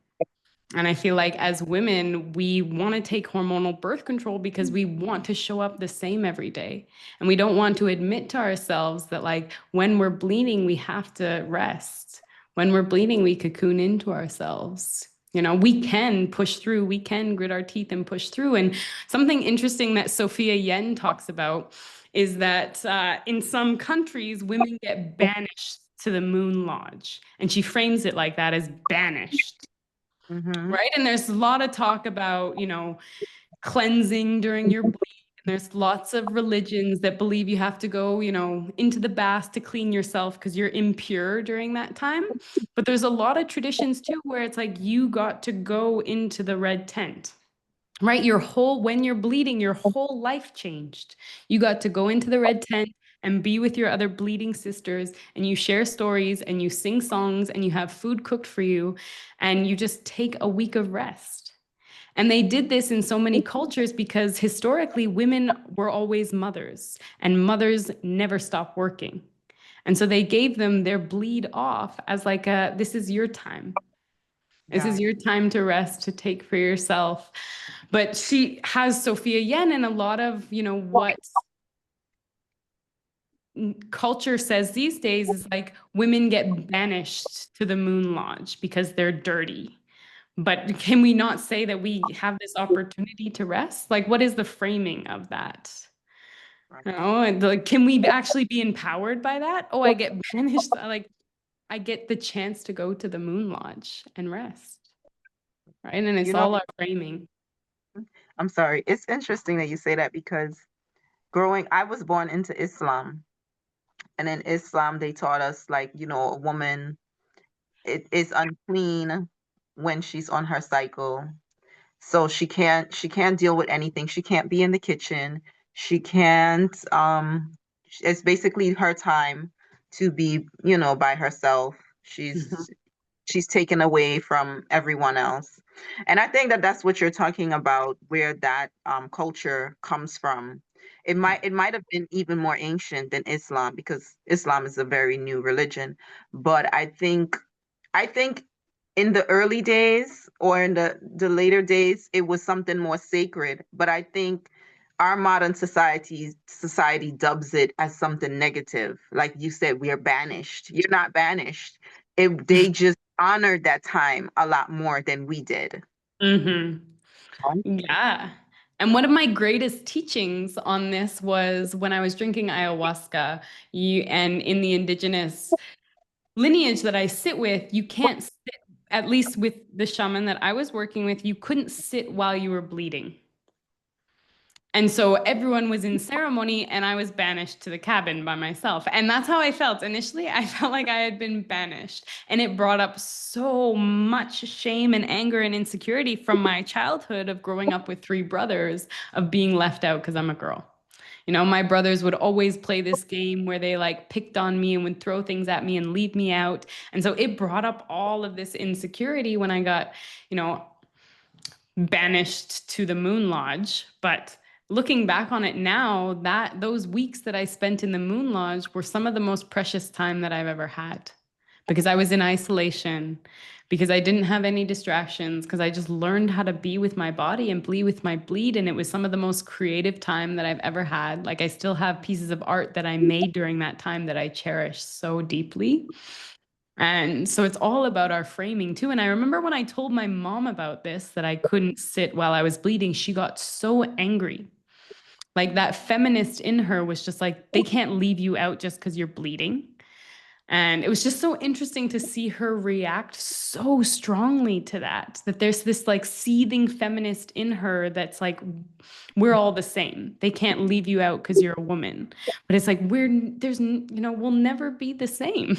And I feel like as women, we want to take hormonal birth control because we want to show up the same every day. And we don't want to admit to ourselves that, like, when we're bleeding, we have to rest. When we're bleeding, we cocoon into ourselves. We can push through, we can grit our teeth and push through. And something interesting that Sophia Yen talks about is that in some countries, women get banished to the Moon Lodge. And she frames it like that, as banished. Mm-hmm. Right. And there's a lot of talk about, cleansing during your bleed. And there's lots of religions that believe you have to go, into the bath to clean yourself because you're impure during that time. But there's a lot of traditions too where it's like you got to go into the red tent. Right? When you're bleeding, your whole life changed. You got to go into the red tent and be with your other bleeding sisters, and you share stories and you sing songs and you have food cooked for you, and you just take a week of rest. And they did this in so many cultures because historically women were always mothers, and mothers never stop working. And so they gave them their bleed off as like this is your time. This is your time to rest, to take for yourself. But she has Sophia Yen, and a lot of, what culture says these days is like women get banished to the Moon Lodge because they're dirty. But can we not say that we have this opportunity to rest? Like, what is the framing of that? And like, can we actually be empowered by that? Oh, I get banished. I get the chance to go to the Moon Lodge and rest. right? And it's You know, all our framing. I'm sorry. It's interesting that you say that because I was born into Islam, and in Islam they taught us like, a woman it is unclean when she's on her cycle. So she can't deal with anything. She can't be in the kitchen. She can't it's basically her time to be, by herself. Mhm. She's taken away from everyone else. And I think that that's what you're talking about, where that culture comes from. It might have been even more ancient than Islam because Islam is a very new religion. But I think in the early days or in the later days, it was something more sacred. But I think our modern society dubs it as something negative. Like you said, we are banished. You're not banished. They just honored that time a lot more than we did. Mhm. Yeah. And one of my greatest teachings on this was when I was drinking ayahuasca. And in the indigenous lineage that I sit with, you can't sit, at least with the shaman that I was working with, you couldn't sit while you were bleeding. And so everyone was in ceremony and I was banished to the cabin by myself. And that's how I felt. Initially, I felt like I had been banished. And it brought up so much shame and anger and insecurity from my childhood of growing up with three brothers, of being left out because I'm a girl. My brothers would always play this game where they like picked on me and would throw things at me and leave me out. And so it brought up all of this insecurity when I got, banished to the Moon Lodge. But looking back on it now, that those weeks that I spent in the Moon Lodge were some of the most precious time that I've ever had, because I was in isolation, because I didn't have any distractions, because I just learned how to be with my body and be with my bleed. And it was some of the most creative time that I've ever had. Like, I still have pieces of art that I made during that time that I cherish so deeply. And so it's all about our framing too. And I remember when I told my mom about this, that I couldn't sit while I was bleeding, she got so angry. Like, that feminist in her was just like, they can't leave you out just because you're bleeding. And it was just so interesting to see her react so strongly to that, that there's this like seething feminist in her that's like, we're all the same. They can't leave you out because you're a woman. But it's like, we'll never be the same.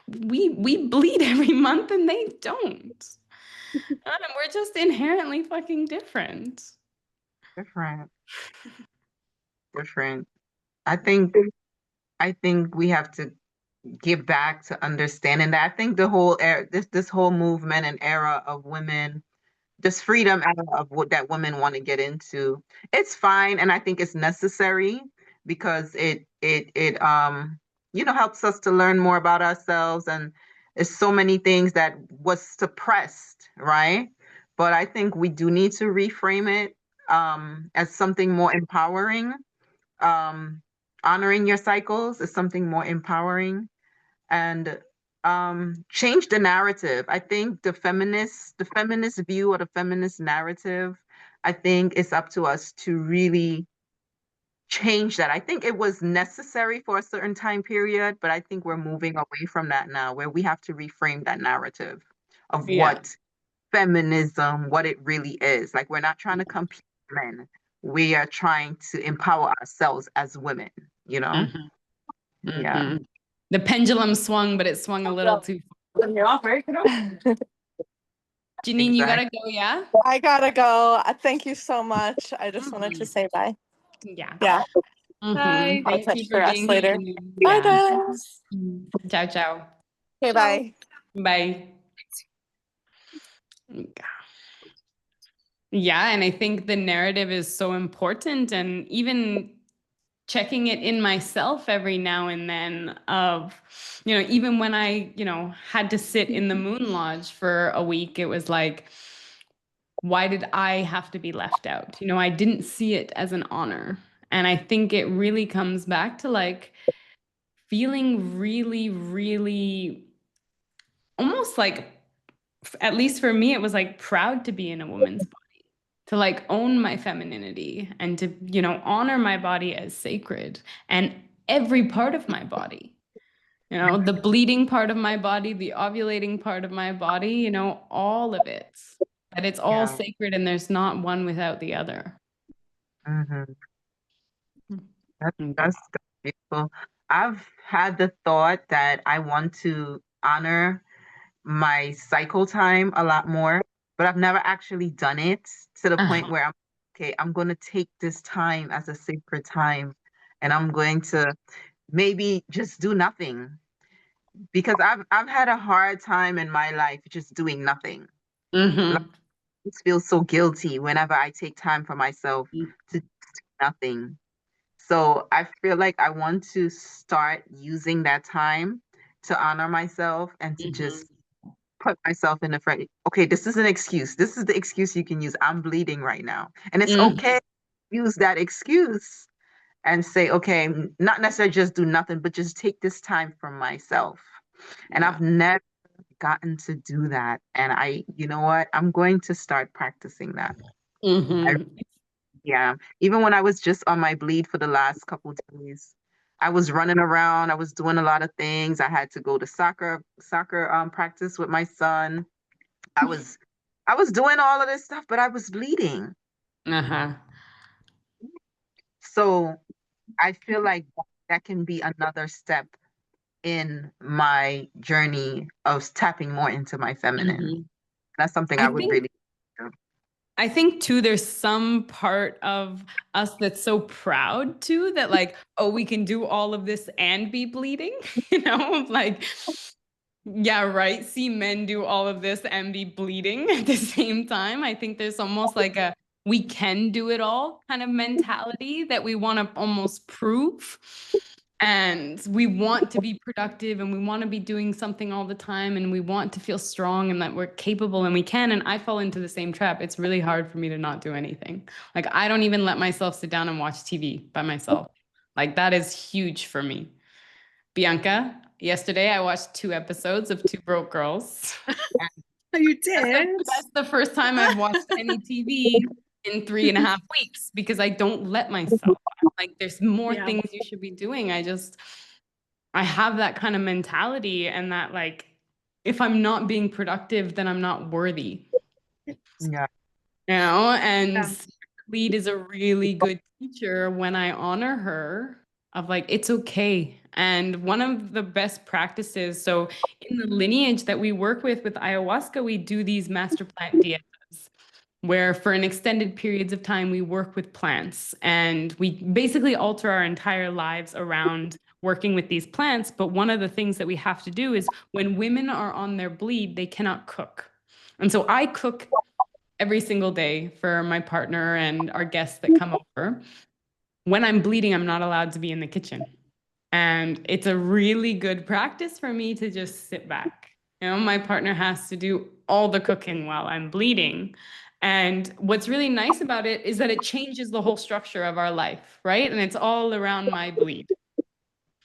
We bleed every month and they don't. And we're just inherently fucking different. Different. Different. I think we have to get back to understanding that. I think the whole this whole movement and era of women, this freedom era of what that women want to get into, it's fine, and I think it's necessary because it helps us to learn more about ourselves, and there's so many things that was suppressed, right? But I think we do need to reframe it as something more empowering. um Honoring your cycles is something more empowering, and change the narrative. I think the feminist view or the feminist narrative, I think it's up to us to really change that. I think it was necessary for a certain time period, but I think we're moving away from that now, where we have to reframe that narrative of Yeah. what feminism, what it really is. Like, we're not trying to compete with men. We are trying to empower ourselves as women, you know? Mhm. Yeah. Mhm. The pendulum swung, but it swung a little too far. Janine, you gotta Exactly. go, yeah? I gotta go. Thank you so much. I just wanted to say bye. Yeah. Yeah, Bye. I'll Thank touch you the for rest being here, later. Janine. Bye, Yeah. guys. Ciao, ciao. Okay, Ciao. bye. Bye. Yeah, and I think the narrative is so important, and even checking it in myself every now and then of, even when I, had to sit in the Moon Lodge for a week, it was like, why did I have to be left out? I didn't see it as an honor. And I think it really comes back to like feeling really, really almost like, at least for me, it was like proud to be in a woman's body, to like own my femininity and to, honor my body as sacred, and every part of my body, the bleeding part of my body, the ovulating part of my body, all of it. that it's all Yeah. sacred and there's not one without the other. Hmm. Okay. That's beautiful. I've had the thought that I want to honor my cycle time a lot more, but I've never actually done it to the point where I'm okay, I'm going to take this time as a sacred time and I'm going to maybe just do nothing because I've had a hard time in my life just doing nothing. Like, Mm-hmm. I just feel so guilty whenever I take time for myself to do nothing. So I feel like I want to start using that time to honor myself and to Mm-hmm. just put myself in the front. Okay, this is an excuse. This is the excuse you can use. I'm bleeding right now. And it's Mm-hmm. okay to use that excuse and say, okay, not necessarily just do nothing, but just take this time for myself. And Yeah. I've never gotten to do that. And you know what? I'm going to start practicing that. Mm-hmm. Yeah. Even when I was just on my bleed for the last couple days, I was running around, I was doing a lot of things. I had to go to soccer practice with my son. I was I was doing all of this stuff, but I was bleeding. Uh-huh. So I feel like that can be another step in my journey of tapping more into my feminine. Mm-hmm. That's something I I would think really do. I think too, there's some part of us that's so proud too that like, oh, we can do all of this and be bleeding, you know, like, yeah, right. See men do all of this and be bleeding at the same time. I think there's almost like a we can do it all kind of mentality that we want to almost prove. And we want to be productive and we want to be doing something all the time and we want to feel strong and that we're capable and we can. And I fall into the same trap. It's really hard for me to not do anything. Like, I don't even let myself sit down and watch TV by myself. Like, that is huge for me. Bianca, yesterday I watched 2 episodes of Two Broke Girls. You did? That's the first time I've watched any TV in 3.5 weeks because I don't let myself. Like, there's more Yeah. things you should be doing. I have that kind of mentality and that like, if I'm not being productive, then I'm not worthy, Yeah. you know? And Yeah. Lead is a really good teacher when I honor her of like, it's okay. And one of the best practices, so in the lineage that we work with ayahuasca, we do these master plant dietas where for an extended periods of time we work with plants and we basically alter our entire lives around working with these plants. But one of the things that we have to do is when women are on their bleed, they cannot cook. And so I cook every single day for my partner and our guests that come over. When I'm bleeding, I'm not allowed to be in the kitchen. And it's a really good practice for me to just sit back. You know, my partner has to do all the cooking while I'm bleeding. And what's really nice about it is that it changes the whole structure of our life, right? And it's all around my bleed.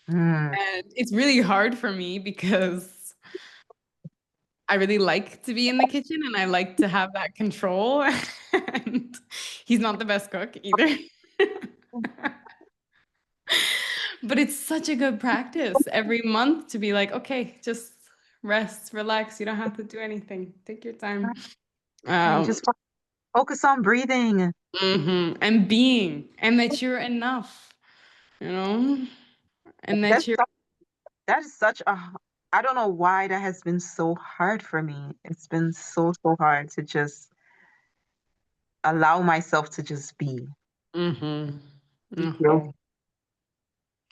Mm. And it's really hard for me because I really like to be in the kitchen and I like to have that control. And he's not the best cook either. But it's such a good practice every month to be like, okay, just rest, relax. You don't have to do anything. Take your time. Just focus on breathing. And being, and that you're enough, you know, and that That's you're. that is such a I don't know why that has been so hard for me. It's been so hard to just allow myself to just be. Mm-hmm. Feel,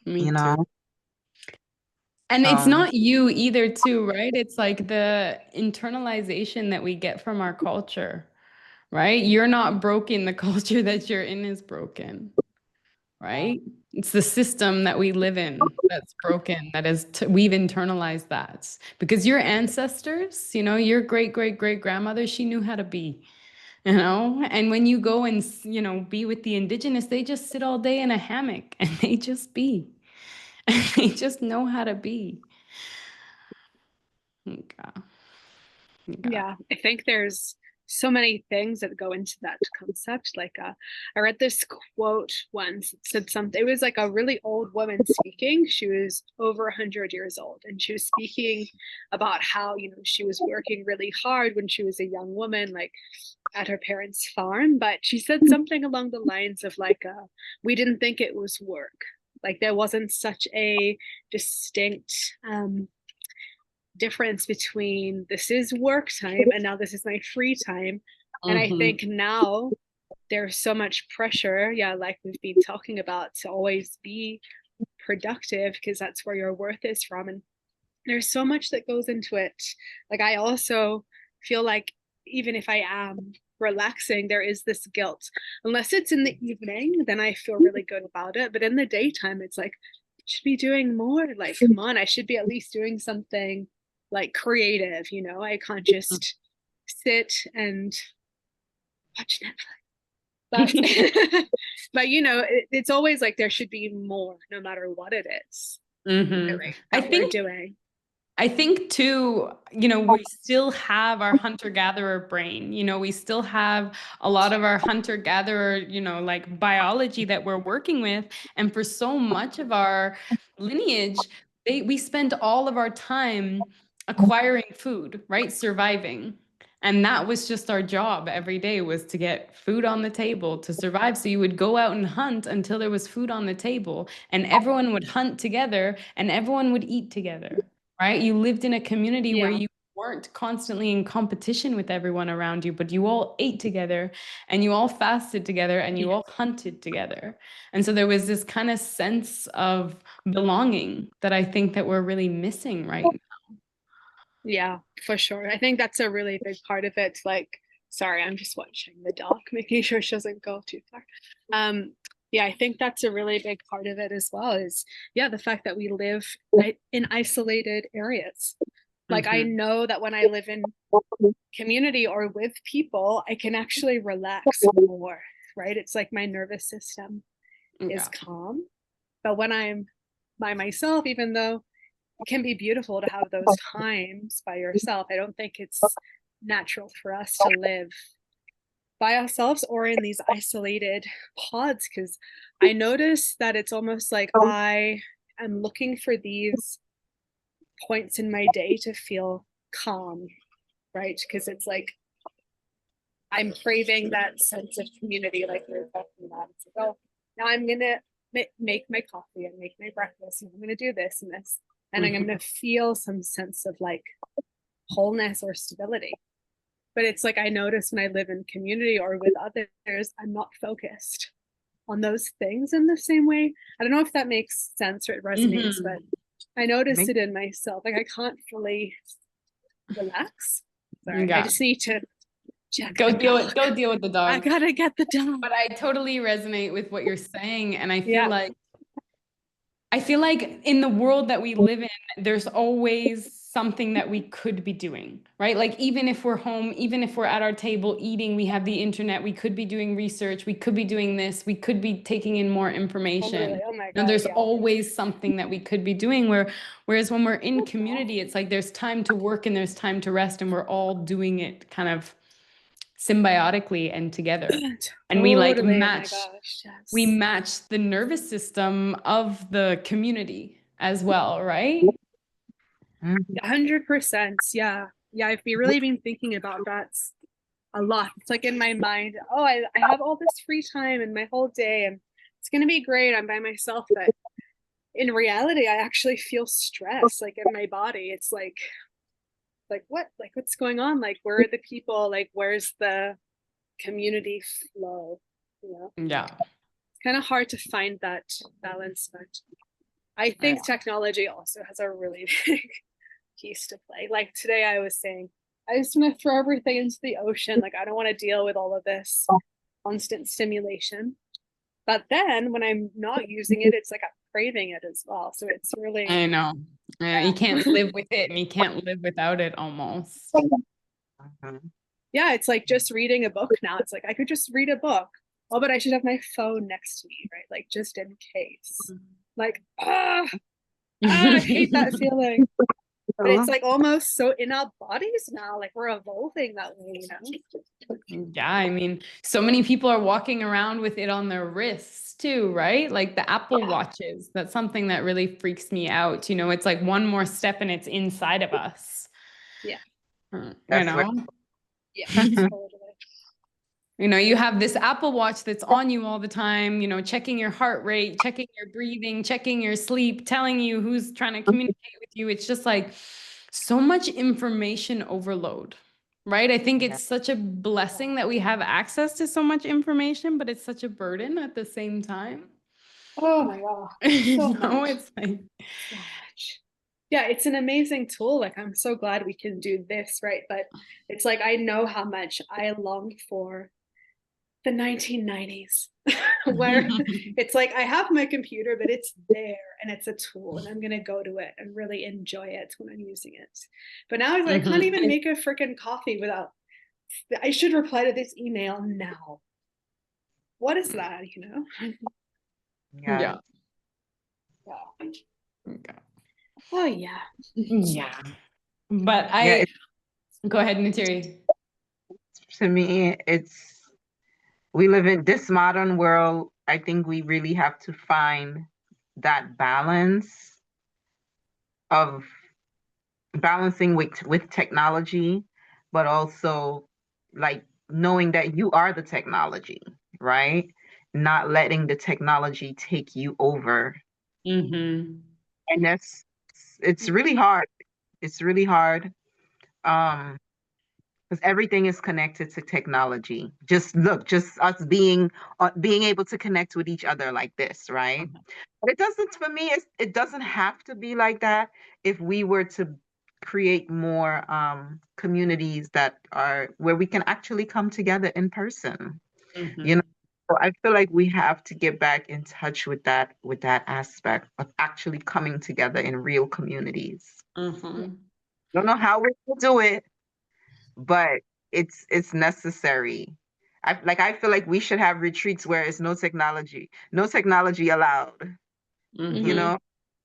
Me you too. know. And it's Um, not you either, too, right? It's like the internalization that we get from our culture, right? You're not broken. The culture that you're in is broken, right? It's the system that we live in that's broken, that is, we've internalized that. Because your ancestors, you know, your great, great, great grandmother, she knew how to be, you know? And when you go and, you know, be with the indigenous, they just sit all day in a hammock and they just be. And they just know how to be. Okay. Yeah. I think there's so many things that go into that concept. Like I read this quote once. It said something. It was like a really old woman speaking. She was over 100 years old, and she was speaking about how, you know, she was working really hard when she was a young woman, like at her parents' farm. But she said something along the lines of like, we didn't think it was work. Like there wasn't such a distinct difference between this is work time and now this is my free time. And I think now there's so much pressure, yeah, like we've been talking about, to always be productive because that's where your worth is from. And there's so much that goes into it. Like I also feel like even if I am relaxing, there is this guilt. Unless it's in the evening, then I feel really good about it. But in the daytime, it's like, I should be doing more. Like, come on, I should be at least doing something like creative, you know? I can't just sit and watch Netflix. But you know, it's always like there should be more, no matter what it is. Really, I think too, you know, we still have our hunter-gatherer brain, you know, we still have a lot of our hunter-gatherer, you know, like biology that we're working with. And for so much of our lineage, we spent all of our time acquiring food, right? Surviving. And that was just our job every day, was to get food on the table to survive. So you would go out and hunt until there was food on the table, and everyone would hunt together and everyone would eat together, right? You lived in a community where you weren't constantly in competition with everyone around you, but you all ate together and you all fasted together and you all hunted together. And so there was this kind of sense of belonging that I think that we're really missing right now. Yeah, for sure. I think that's a really big part of it. Like, sorry, I'm just watching the dog, making sure she doesn't go too far. Yeah, I think that's a really big part of it as well, is the fact that we live in isolated areas. Like I know that when I live in community or with people, I can actually relax more, right? It's like my nervous system is calm. But when I'm by myself, even though it can be beautiful to have those times by yourself, I don't think it's natural for us to live by ourselves or in these isolated pods, because I notice that it's almost like I am looking for these points in my day to feel calm, right? Because it's like I'm craving that sense of community, like we were talking about. It's like, oh, now I'm gonna make my coffee and make my breakfast, and I'm gonna do this and this, and I'm gonna feel some sense of like wholeness or stability. But it's like I notice when I live in community or with others, I'm not focused on those things in the same way. I don't know if that makes sense or it resonates, but I noticed it in myself. Like I can't fully relax. Sorry, I just need to go deal with the dog. I gotta get the dog. But I totally resonate with what you're saying, and I feel like in the world that we live in, there's always something that we could be doing, right? Like even if we're home, even if we're at our table eating, we have the internet, we could be doing research, we could be doing this, we could be taking in more information. Oh my God, and there's always something that we could be doing, whereas when we're in community, it's like there's time to work and there's time to rest, and we're all doing it kind of symbiotically and together. And we like match we match the nervous system of the community as well, right? 100%. Yeah, I've really been thinking about that a lot. It's like in my mind, oh, I have all this free time and my whole day, and it's gonna be great, I'm by myself. But in reality, I actually feel stress, like in my body. It's like what's going on? Like, where are the people? Like, where's the community flow? You know? It's kind of hard to find that balance, but I think technology also has a really big piece to play. Like today I was saying, I just want to throw everything into the ocean. Like I don't want to deal with all of this constant stimulation. But then when I'm not using it, it's like I'm craving it as well. So it's really, I know. You can't live with it and you can't live without it almost. Yeah, it's like just reading a book now. It's like I could just read a book. Oh, but I should have my phone next to me, right? Like just in case. Like, I hate that feeling. But it's like almost so in our bodies now, like we're evolving that way, you know? Yeah, I mean, so many people are walking around with it on their wrists too, right? Like the Apple Watches. That's something that really freaks me out. You know, it's like one more step and it's inside of us. Yeah. You That's know? Yeah. Totally. You know, you have this Apple Watch that's on you all the time, you know, checking your heart rate, checking your breathing, checking your sleep, telling you who's trying to communicate with you. It's just like so much information overload, right? I think it's such a blessing that we have access to so much information, but it's such a burden at the same time. Oh my God. You So know, much. it's like, So much. Yeah, it's an amazing tool. Like, I'm so glad we can do this, right? But it's like, I know how much I longed for the 1990s, where it's like, I have my computer, but it's there and it's a tool and I'm going to go to it and really enjoy it when I'm using it. But now I can't even make a freaking coffee without, I should reply to this email now. What is that, you know? yeah. Oh, yeah. Yeah. But go ahead, Natiri. To me, we live in this modern world. I think we really have to find that balance of balancing with technology, but also like knowing that you are the technology, right? Not letting the technology take you over. Mm-hmm. And it's really hard. It's really hard. Because everything is connected to technology. Just us being able to connect with each other like this, right? But it doesn't, for me, it doesn't have to be like that. If we were to create more communities that are where we can actually come together in person, you know. So I feel like we have to get back in touch with that aspect of actually coming together in real communities. Don't know how we will do it, but it's necessary. I feel like we should have retreats where it's no technology allowed. You know,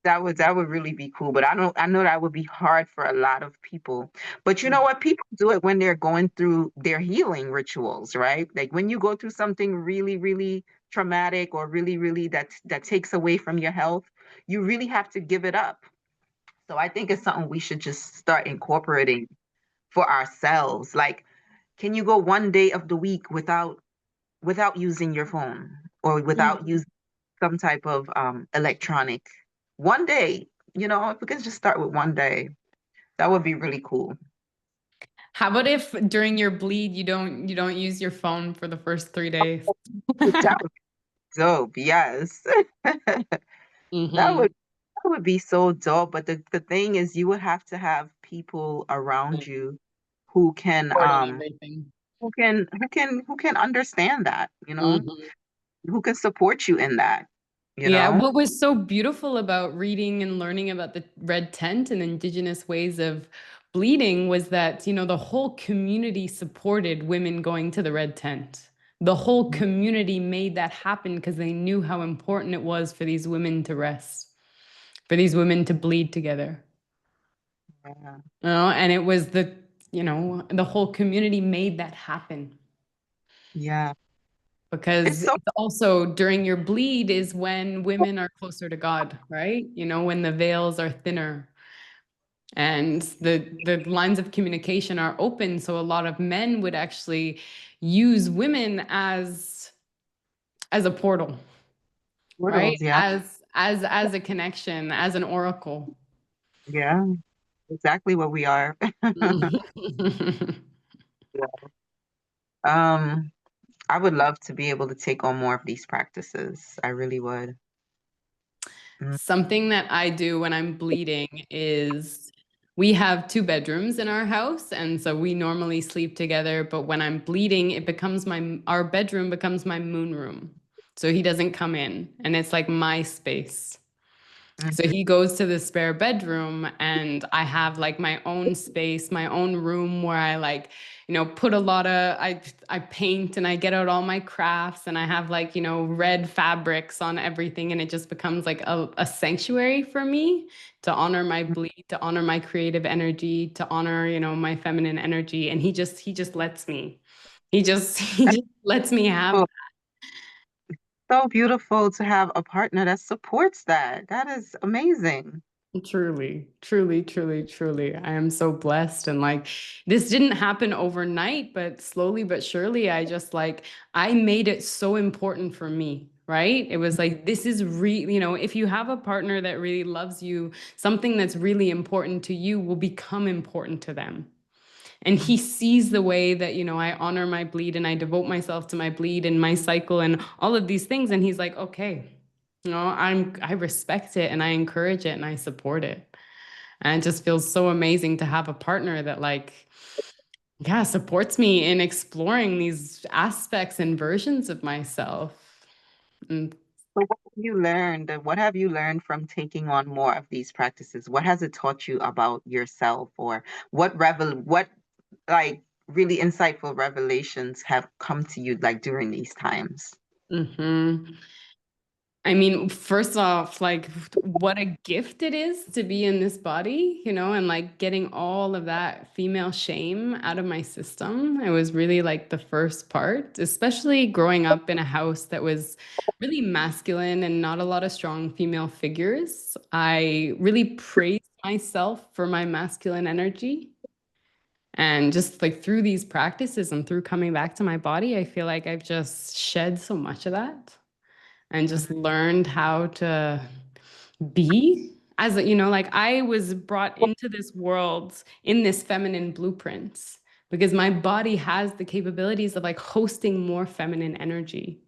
that would really be cool. But I know that would be hard for a lot of people. But you know what? People do it when they're going through their healing rituals, right? Like when you go through something really, really traumatic or really, really that takes away from your health, you really have to give it up. So I think it's something we should just start incorporating for ourselves. Like, can you go one day of the week without using your phone or without using some type of electronic? One day, you know, if we can just start with one day, that would be really cool. How about if during your bleed you don't use your phone for the first 3 days? That would be dope. Yes. That would be so dope. But the thing is, you would have to have people around you who can who can understand that, you know, who can support you in that, you Yeah, know. what was so beautiful about reading and learning about the red tent and indigenous ways of bleeding was that, you know, the whole community supported women going to the red tent. The whole community made that happen because they knew how important it was for these women to rest, for these women to bleed together. Yeah. You know, and it was the whole community made that happen. Yeah. Because it's also during your bleed is when women are closer to God, right? You know, when the veils are thinner and the lines of communication are open. So a lot of men would actually use women as a portal, right? Yeah. As a connection, as an oracle. Yeah. Exactly what we are. I would love to be able to take on more of these practices. I really would. Something that I do when I'm bleeding is we have 2 bedrooms in our house, and so we normally sleep together, but when I'm bleeding, our bedroom becomes my moon room. So he doesn't come in, and it's like my space. So he goes to the spare bedroom, and I have like my own space, my own room where I like, put a lot of, I paint and I get out all my crafts, and I have like, red fabrics on everything. And it just becomes like a sanctuary for me to honor my bleed, to honor my creative energy, to honor, my feminine energy. And he just lets me, he just lets me have. So beautiful to have a partner that supports that. That is amazing. Truly, truly, truly, truly. I am so blessed. And like, this didn't happen overnight, but slowly but surely, I made it so important for me, right? It was like, this is really, if you have a partner that really loves you, something that's really important to you will become important to them. And he sees the way that, I honor my bleed and I devote myself to my bleed and my cycle and all of these things. And he's like, okay. I respect it and I encourage it and I support it. And it just feels so amazing to have a partner that supports me in exploring these aspects and versions of myself. And So what have you learned? What have you learned from taking on more of these practices? What has it taught you about yourself, or what like really insightful revelations have come to you like during these times? mhm. I mean, first off, like what a gift it is to be in this body, and like getting all of that female shame out of my system. It was really like the first part, especially growing up in a house that was really masculine and not a lot of strong female figures. I really praised myself for my masculine energy. And just like through these practices and through coming back to my body, I feel like I've just shed so much of that and just learned how to be like I was brought into this world in this feminine blueprint because my body has the capabilities of like hosting more feminine energy.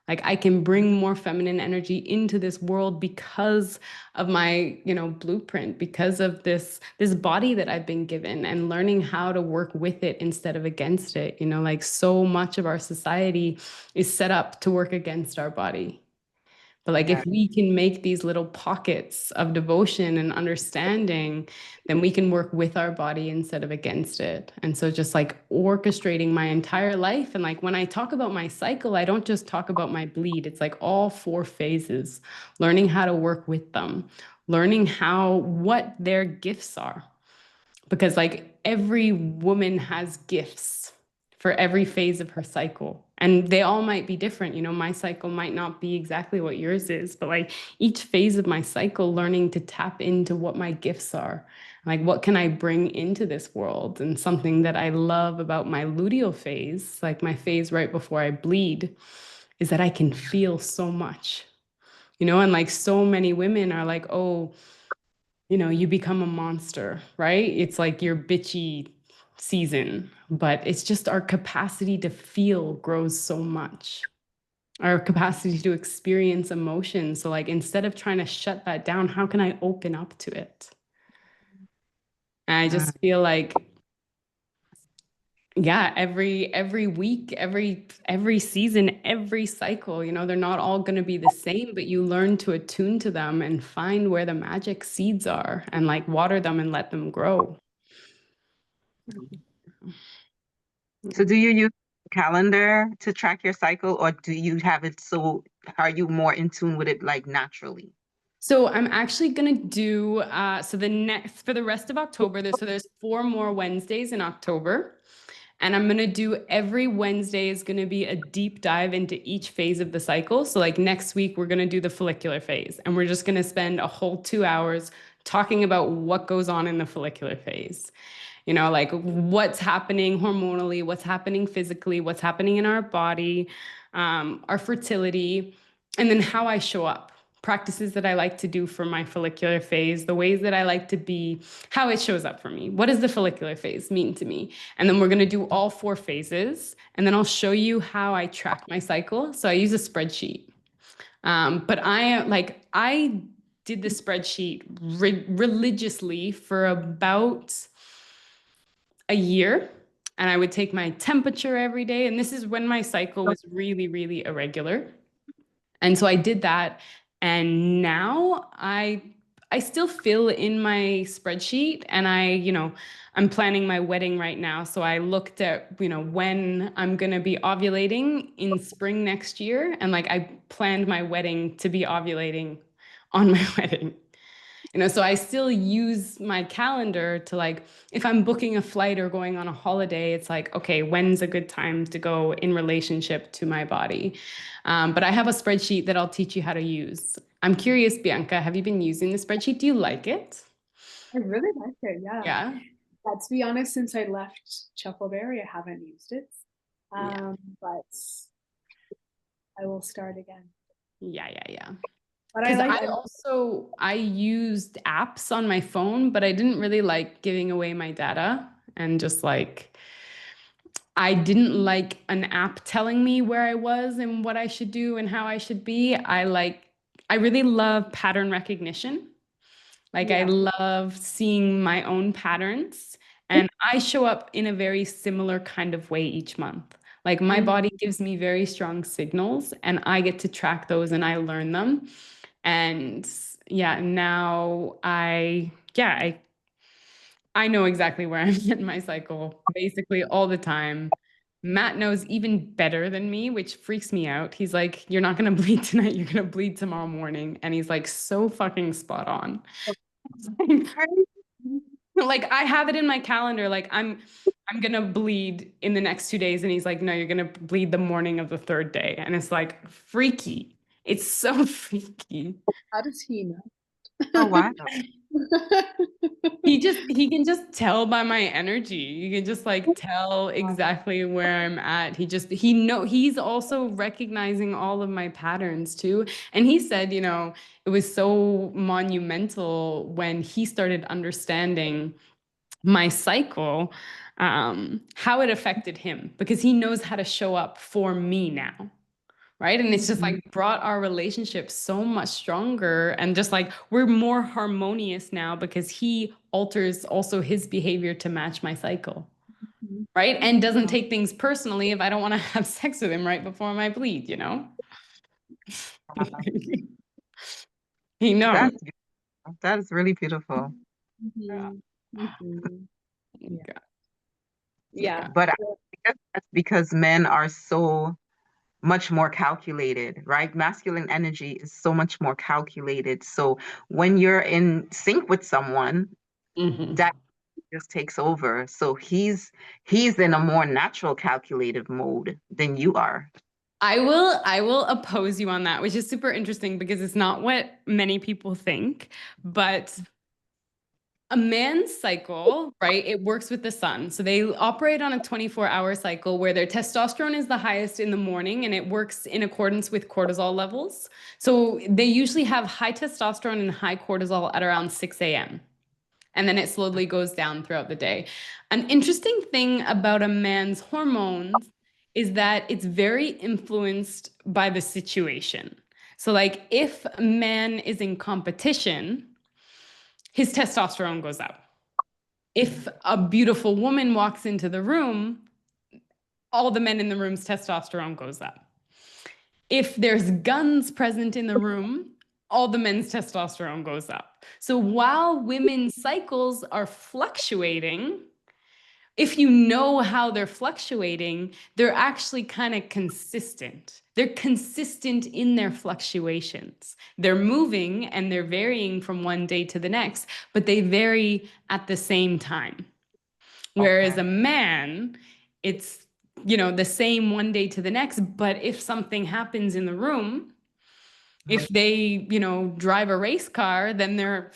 Like I can bring more feminine energy into this world because of my, blueprint, because of this body that I've been given and learning how to work with it instead of against it. Like so much of our society is set up to work against our body. But like Yeah. if we can make these little pockets of devotion and understanding, then we can work with our body instead of against it. And so just like orchestrating my entire life. And like when I talk about my cycle, I don't just talk about my bleed. It's like all 4 phases, learning how to work with them, learning what their gifts are. Because like every woman has gifts for every phase of her cycle. And they all might be different. My cycle might not be exactly what yours is, but like each phase of my cycle, learning to tap into what my gifts are. Like, what can I bring into this world? And something that I love about my luteal phase, like my phase right before I bleed, is that I can feel so much, and like so many women are like, oh, you become a monster, right? It's like your bitchy season, but it's just our capacity to feel grows so much. Our capacity to experience emotion. So like instead of trying to shut that down, how can I open up to it? And I just feel like every week, every season, every cycle, they're not all going to be the same, but you learn to attune to them and find where the magic seeds are and like water them and let them grow. So do you use a calendar to track your cycle, or do you have it so are you more in tune with it like naturally? So I'm actually gonna do for the rest of October. There's 4 more Wednesdays in October, and I'm gonna do every Wednesday is gonna be a deep dive into each phase of the cycle. So like next week we're gonna do the follicular phase, and we're just gonna spend a whole 2 hours talking about what goes on in the follicular phase. Like what's happening hormonally, what's happening physically, what's happening in our body, our fertility, and then how I show up. Practices that I like to do for my follicular phase, the ways that I like to be, how it shows up for me. What does the follicular phase mean to me? And then we're going to do all 4 phases. And then I'll show you how I track my cycle. So I use a spreadsheet. But I did the spreadsheet religiously for about a year. And I would take my temperature every day. And this is when my cycle was really, really irregular. And so I did that. And now I I still fill in my spreadsheet, and I'm planning my wedding right now. So I looked at, when I'm going to be ovulating in spring next year. And like, I planned my wedding to be ovulating on my wedding. So I still use my calendar to, like, if I'm booking a flight or going on a holiday, it's like, okay, when's a good time to go in relationship to my body? But I have a spreadsheet that I'll teach you how to use. I'm curious, Bianca, have you been using the spreadsheet? Do you like it? I really like it. Yeah. Yeah. To be honest, since I left Chuckleberry, I haven't used it. Yeah. But I will start again. Yeah. But Because I used apps on my phone, but I didn't really like giving away my data, and just like, I didn't like an app telling me where I was and what I should do and how I should be. I really love pattern recognition. Like, I love seeing my own patterns, and I show up in a very similar kind of way each month. Like, my body gives me very strong signals, and I get to track those and I learn them. And yeah, now I know exactly where I'm in my cycle basically all the time. Matt knows even better than me, which freaks me out. He's like, "You're not going to bleed tonight. You're going to bleed tomorrow morning." And he's like, so fucking spot on. Like, I have it in my calendar. Like, I'm going to bleed in the next 2 days. And he's like, "No, you're going to bleed the morning of the third day." And it's like, freaky. It's so freaky. How does he know? Oh, wow. He can just tell by my energy. You can just like tell exactly where I'm at. He's also recognizing all of my patterns too. And he said, it was so monumental when he started understanding my cycle, how it affected him, because he knows how to show up for me now. Right. And it's just like brought our relationship so much stronger, and just like, we're more harmonious now because he alters also his behavior to match my cycle. Right. And doesn't take things personally if I don't want to have sex with him right before my bleed, He knows. That is really beautiful. Yeah. But I guess that's because men are so much more calculated, right? Masculine energy is so much more calculated. So when you're in sync with someone, that just takes over. So he's in a more natural calculative mode than you are. I will oppose you on that, which is super interesting because it's not what many people think. But a man's cycle, right? It works with the sun. So they operate on a 24-hour cycle where their testosterone is the highest in the morning, and it works in accordance with cortisol levels. So they usually have high testosterone and high cortisol at around 6 a.m. And then it slowly goes down throughout the day. An interesting thing about a man's hormones is that it's very influenced by the situation. So like, if a man is in competition, his testosterone goes up. If a beautiful woman walks into the room, all the men in the room's testosterone goes up. If there's guns present in the room, all the men's testosterone goes up. So while women's cycles are fluctuating, if you know how they're fluctuating, they're actually kind of consistent. They're consistent in their fluctuations. They're moving and they're varying from one day to the next, but they vary at the same time. Whereas a man, it's, the same one day to the next, but if something happens in the room, if they, drive a race car, then their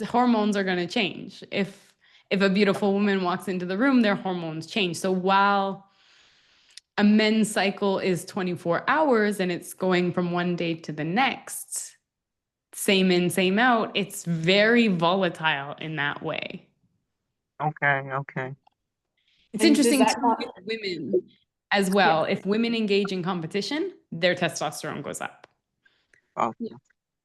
hormones are going to change. If a beautiful woman walks into the room, their hormones change. So while a men's cycle is 24 hours and it's going from one day to the next, same in, same out, it's very volatile in that way. Okay. It's interesting too with women as well. If women engage in competition, their testosterone goes up. Oh.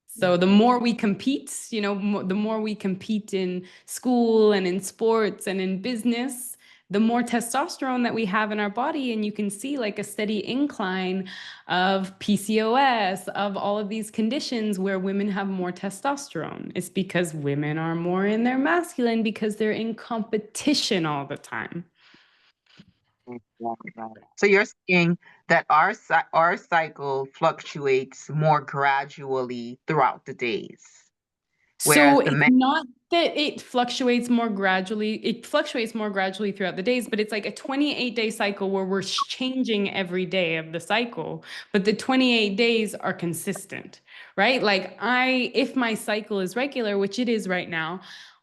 So the more we compete, the more we compete in school and in sports and in business, the more testosterone that we have in our body. And you can see like a steady incline of PCOS, of all of these conditions where women have more testosterone. It's because women are more in their masculine because they're in competition all the time. So you're saying that our cycle fluctuates more gradually throughout the days, whereas So the it's men. not that it fluctuates more gradually. It fluctuates more gradually throughout the days, but it's like a 28-day cycle where we're changing every day of the cycle, but the 28 days are consistent, right? Like if my cycle is regular, which it is right now,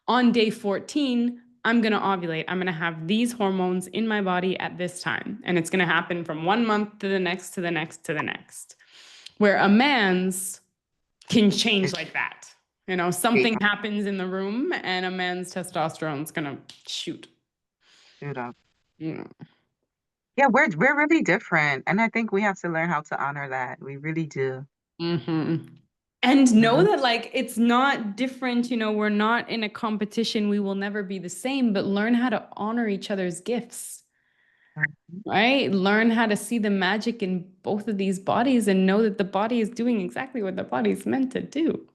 on day 14, I'm going to ovulate. I'm going to have these hormones in my body at this time. And it's going to happen from 1 month to the next, to the next, to the next. Where a man's can change like that. You know, something happens in the room and a man's testosterone's gonna shoot. Shoot up. Yeah. Yeah, we're really different, and I think we have to learn how to honor that. We really do. And know that like it's not different, you know, we're not in a competition, we will never be the same, but learn how to honor each other's gifts. Right? Learn how to see the magic in both of these bodies and know that the body is doing exactly what the body's meant to do.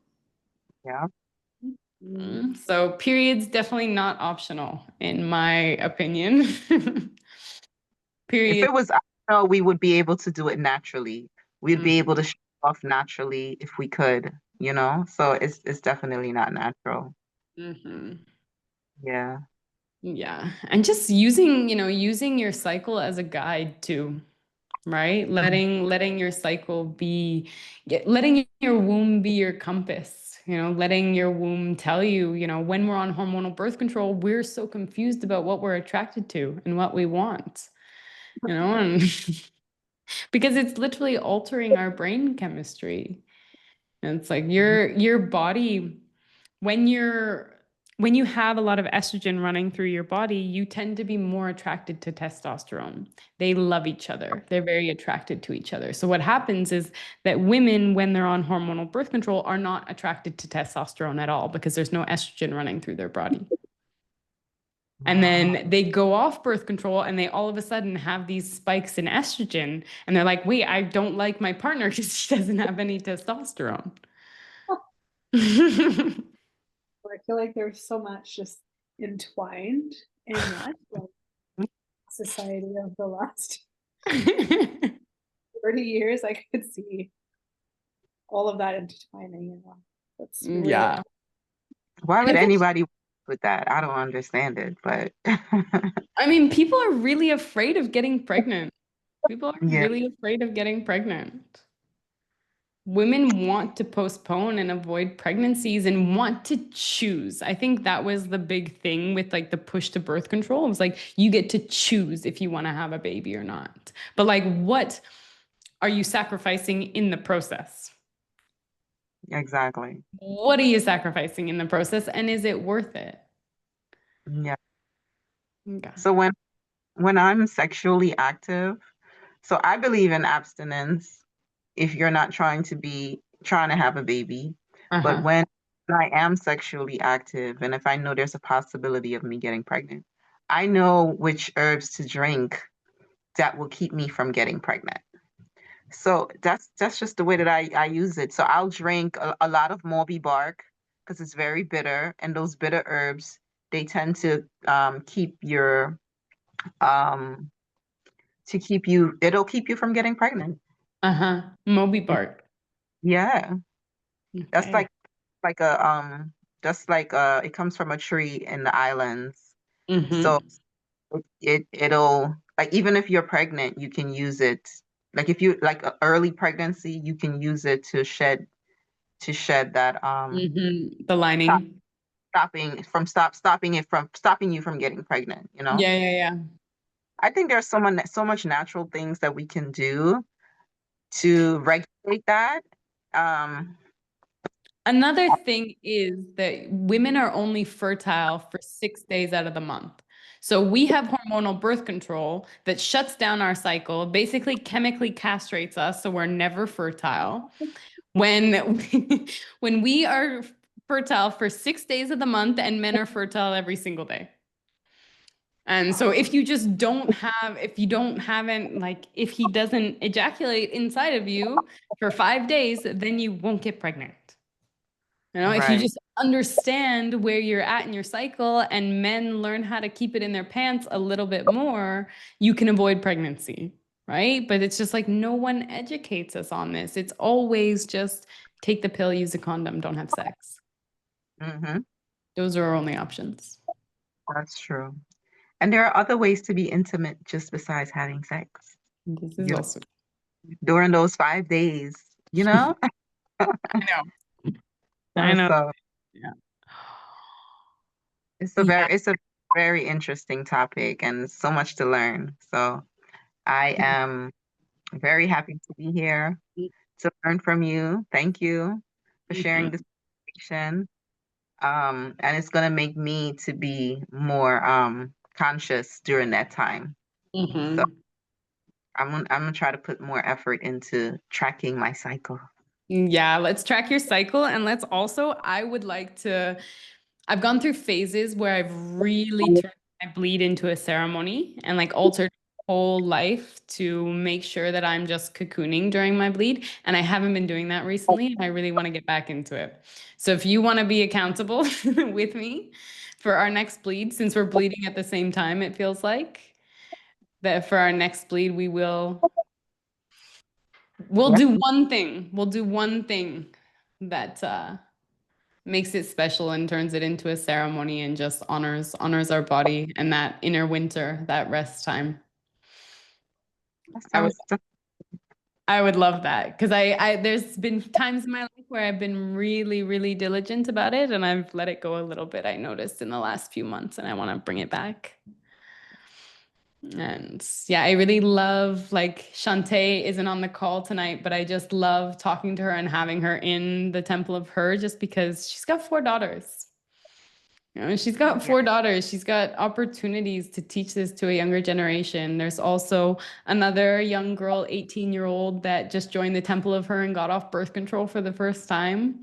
Yeah. So periods definitely not optional, in my opinion. If it was optional, we would be able to do it naturally. We'd be able to show off naturally if we could, you know? So it's definitely not natural. Yeah. Yeah. And just using your cycle as a guide too, right? Letting your cycle be, letting your womb be your compass, you know, letting your womb tell you, you know, when we're on hormonal birth control, we're so confused about what we're attracted to and what we want, you know, and because it's literally altering our brain chemistry. And it's like your body, when you have a lot of estrogen running through your body, you tend to be more attracted to testosterone. They love each other. They're very attracted to each other. So what happens is that women, when they're on hormonal birth control, are not attracted to testosterone at all because there's no estrogen running through their body. And then they go off birth control and they all of a sudden have these spikes in estrogen. And they're like, wait, I don't like my partner because she doesn't have any testosterone. I feel like there's so much just entwined in that society of the last 30 years. I could see all of that intertwining, you know. That's really Yeah. Why would anybody with that? I don't understand it, but I mean, people are really afraid of getting pregnant. People are really afraid of getting pregnant. Women want to postpone and avoid pregnancies and want to choose. I think that was the big thing with like the push to birth control. It was like, you get to choose if you want to have a baby or not. But like, what are you sacrificing in the process? Exactly. What are you sacrificing in the process? And is it worth it? Yeah. Okay. So when I'm sexually active, so I believe in abstinence if you're not trying to have a baby. But when I am sexually active and if I know there's a possibility of me getting pregnant, I know which herbs to drink that will keep me from getting pregnant. So that's just the way that I use it. So I'll drink a lot of Morby bark because it's very bitter, and those bitter herbs, they tend to keep it'll keep you from getting pregnant. Moby bark. Yeah. Okay. That's it comes from a tree in the islands. So it'll like, even if you're pregnant, you can use it. Like if you like an early pregnancy, you can use it to shed that the lining. stopping you from getting pregnant, you know? Yeah. I think there's so much natural things that we can do to regulate that. Another thing is that women are only fertile for 6 days out of the month. So we have hormonal birth control that shuts down our cycle, basically chemically castrates us, so we're never fertile. When we are fertile for 6 days of the month, and men are fertile every single day. And so if you just don't have, if you don't haven't, like, if he doesn't ejaculate inside of you for 5 days, then you won't get pregnant. You know, if you Right. just understand where you're at in your cycle and men learn how to keep it in their pants a little bit more, you can avoid pregnancy, right? But it's just like no one educates us on this. It's always just take the pill, use a condom, don't have sex. Mm-hmm. Those are our only options. That's true. And there are other ways to be intimate just besides having sex. This is You also, during those 5 days, you know? I know. I know. So Yeah. Yeah. it's a very interesting topic and so much to learn. So I am very happy to be here to learn from you. Thank you for sharing this information. And it's gonna make me to be more conscious during that time. So Mhm. I'm gonna try to put more effort into tracking my cycle. Yeah, let's track your cycle. And let's also, I would like to, I've gone through phases where I've really turned my bleed into a ceremony and like altered my whole life to make sure that I'm just cocooning during my bleed. And I haven't been doing that recently. And I really want to get back into it. So if you want to be accountable with me for our next bleed, since we're bleeding at the same time, it feels like that for our next bleed, we'll Yeah. do one thing. We'll do one thing that makes it special and turns it into a ceremony and just honors our body and that inner winter, that rest time. That I would sounds I would love that because I there's been times in my life where I've been really, really diligent about it and I've let it go a little bit, I noticed in the last few months, and I want to bring it back. And yeah, I really love, like, Shantae isn't on the call tonight, but I just love talking to her and having her in the Temple of Her just because she's got 4 daughters. You know, she's got 4 daughters. She's got opportunities to teach this to a younger generation. There's also another young girl, 18-year-old, that just joined the Temple of Her and got off birth control for the first time.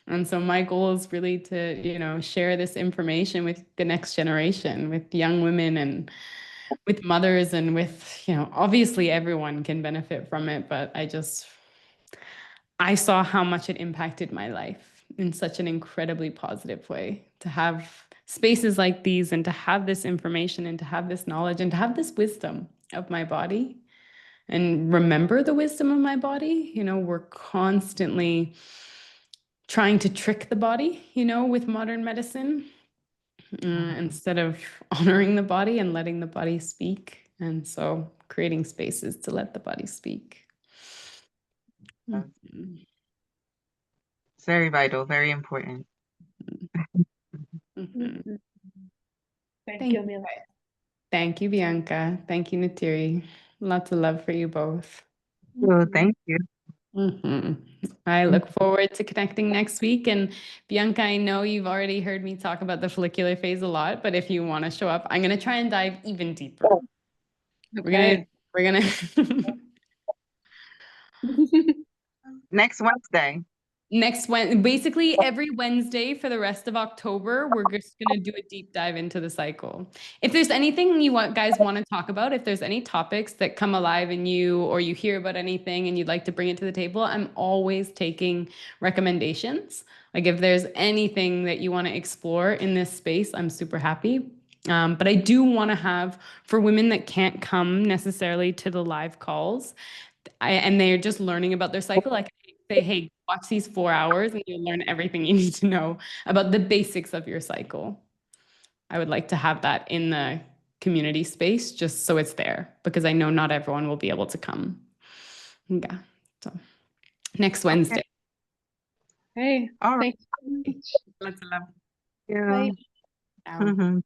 And so my goal is really to, share this information with the next generation, with young women and with mothers and with, obviously everyone can benefit from it, but I saw how much it impacted my life in such an incredibly positive way to have spaces like these and to have this information and to have this knowledge and to have this wisdom of my body and remember the wisdom of my body. We're constantly trying to trick the body, with modern medicine, instead of honoring the body and letting the body speak. And so creating spaces to let the body speak. Mhm. it's very vital, very important. Mhm. Thank you, Amelia. Thank you, Bianca. Thank you, Natiri. Lots of love for you both. So thank you. I look forward to connecting next week. And Bianca, I know you've already heard me talk about the follicular phase a lot, but if you want to show up, I'm going to try and dive even deeper. Okay. We're gonna Next Wednesday. next Wednesday, basically every Wednesday for the rest of October, we're just going to do a deep dive into the cycle. If there's anything guys want to talk about, if there's any topics that come alive in you or you hear about anything and you'd like to bring it to the table, I'm always taking recommendations. Like if there's anything that you want to explore in this space, I'm super happy. But I do want to have, for women that can't come necessarily to the live calls, and they're just learning about their cycle, like say, hey, watch these 4 hours and you'll learn everything you need to know about the basics of your cycle. I would like to have that in the community space just so it's there because I know not everyone will be able to come. Yeah. So next Wednesday. Hey, All right. thank you so much. Lots of love. Yeah. Bye. Ciao. Mhm.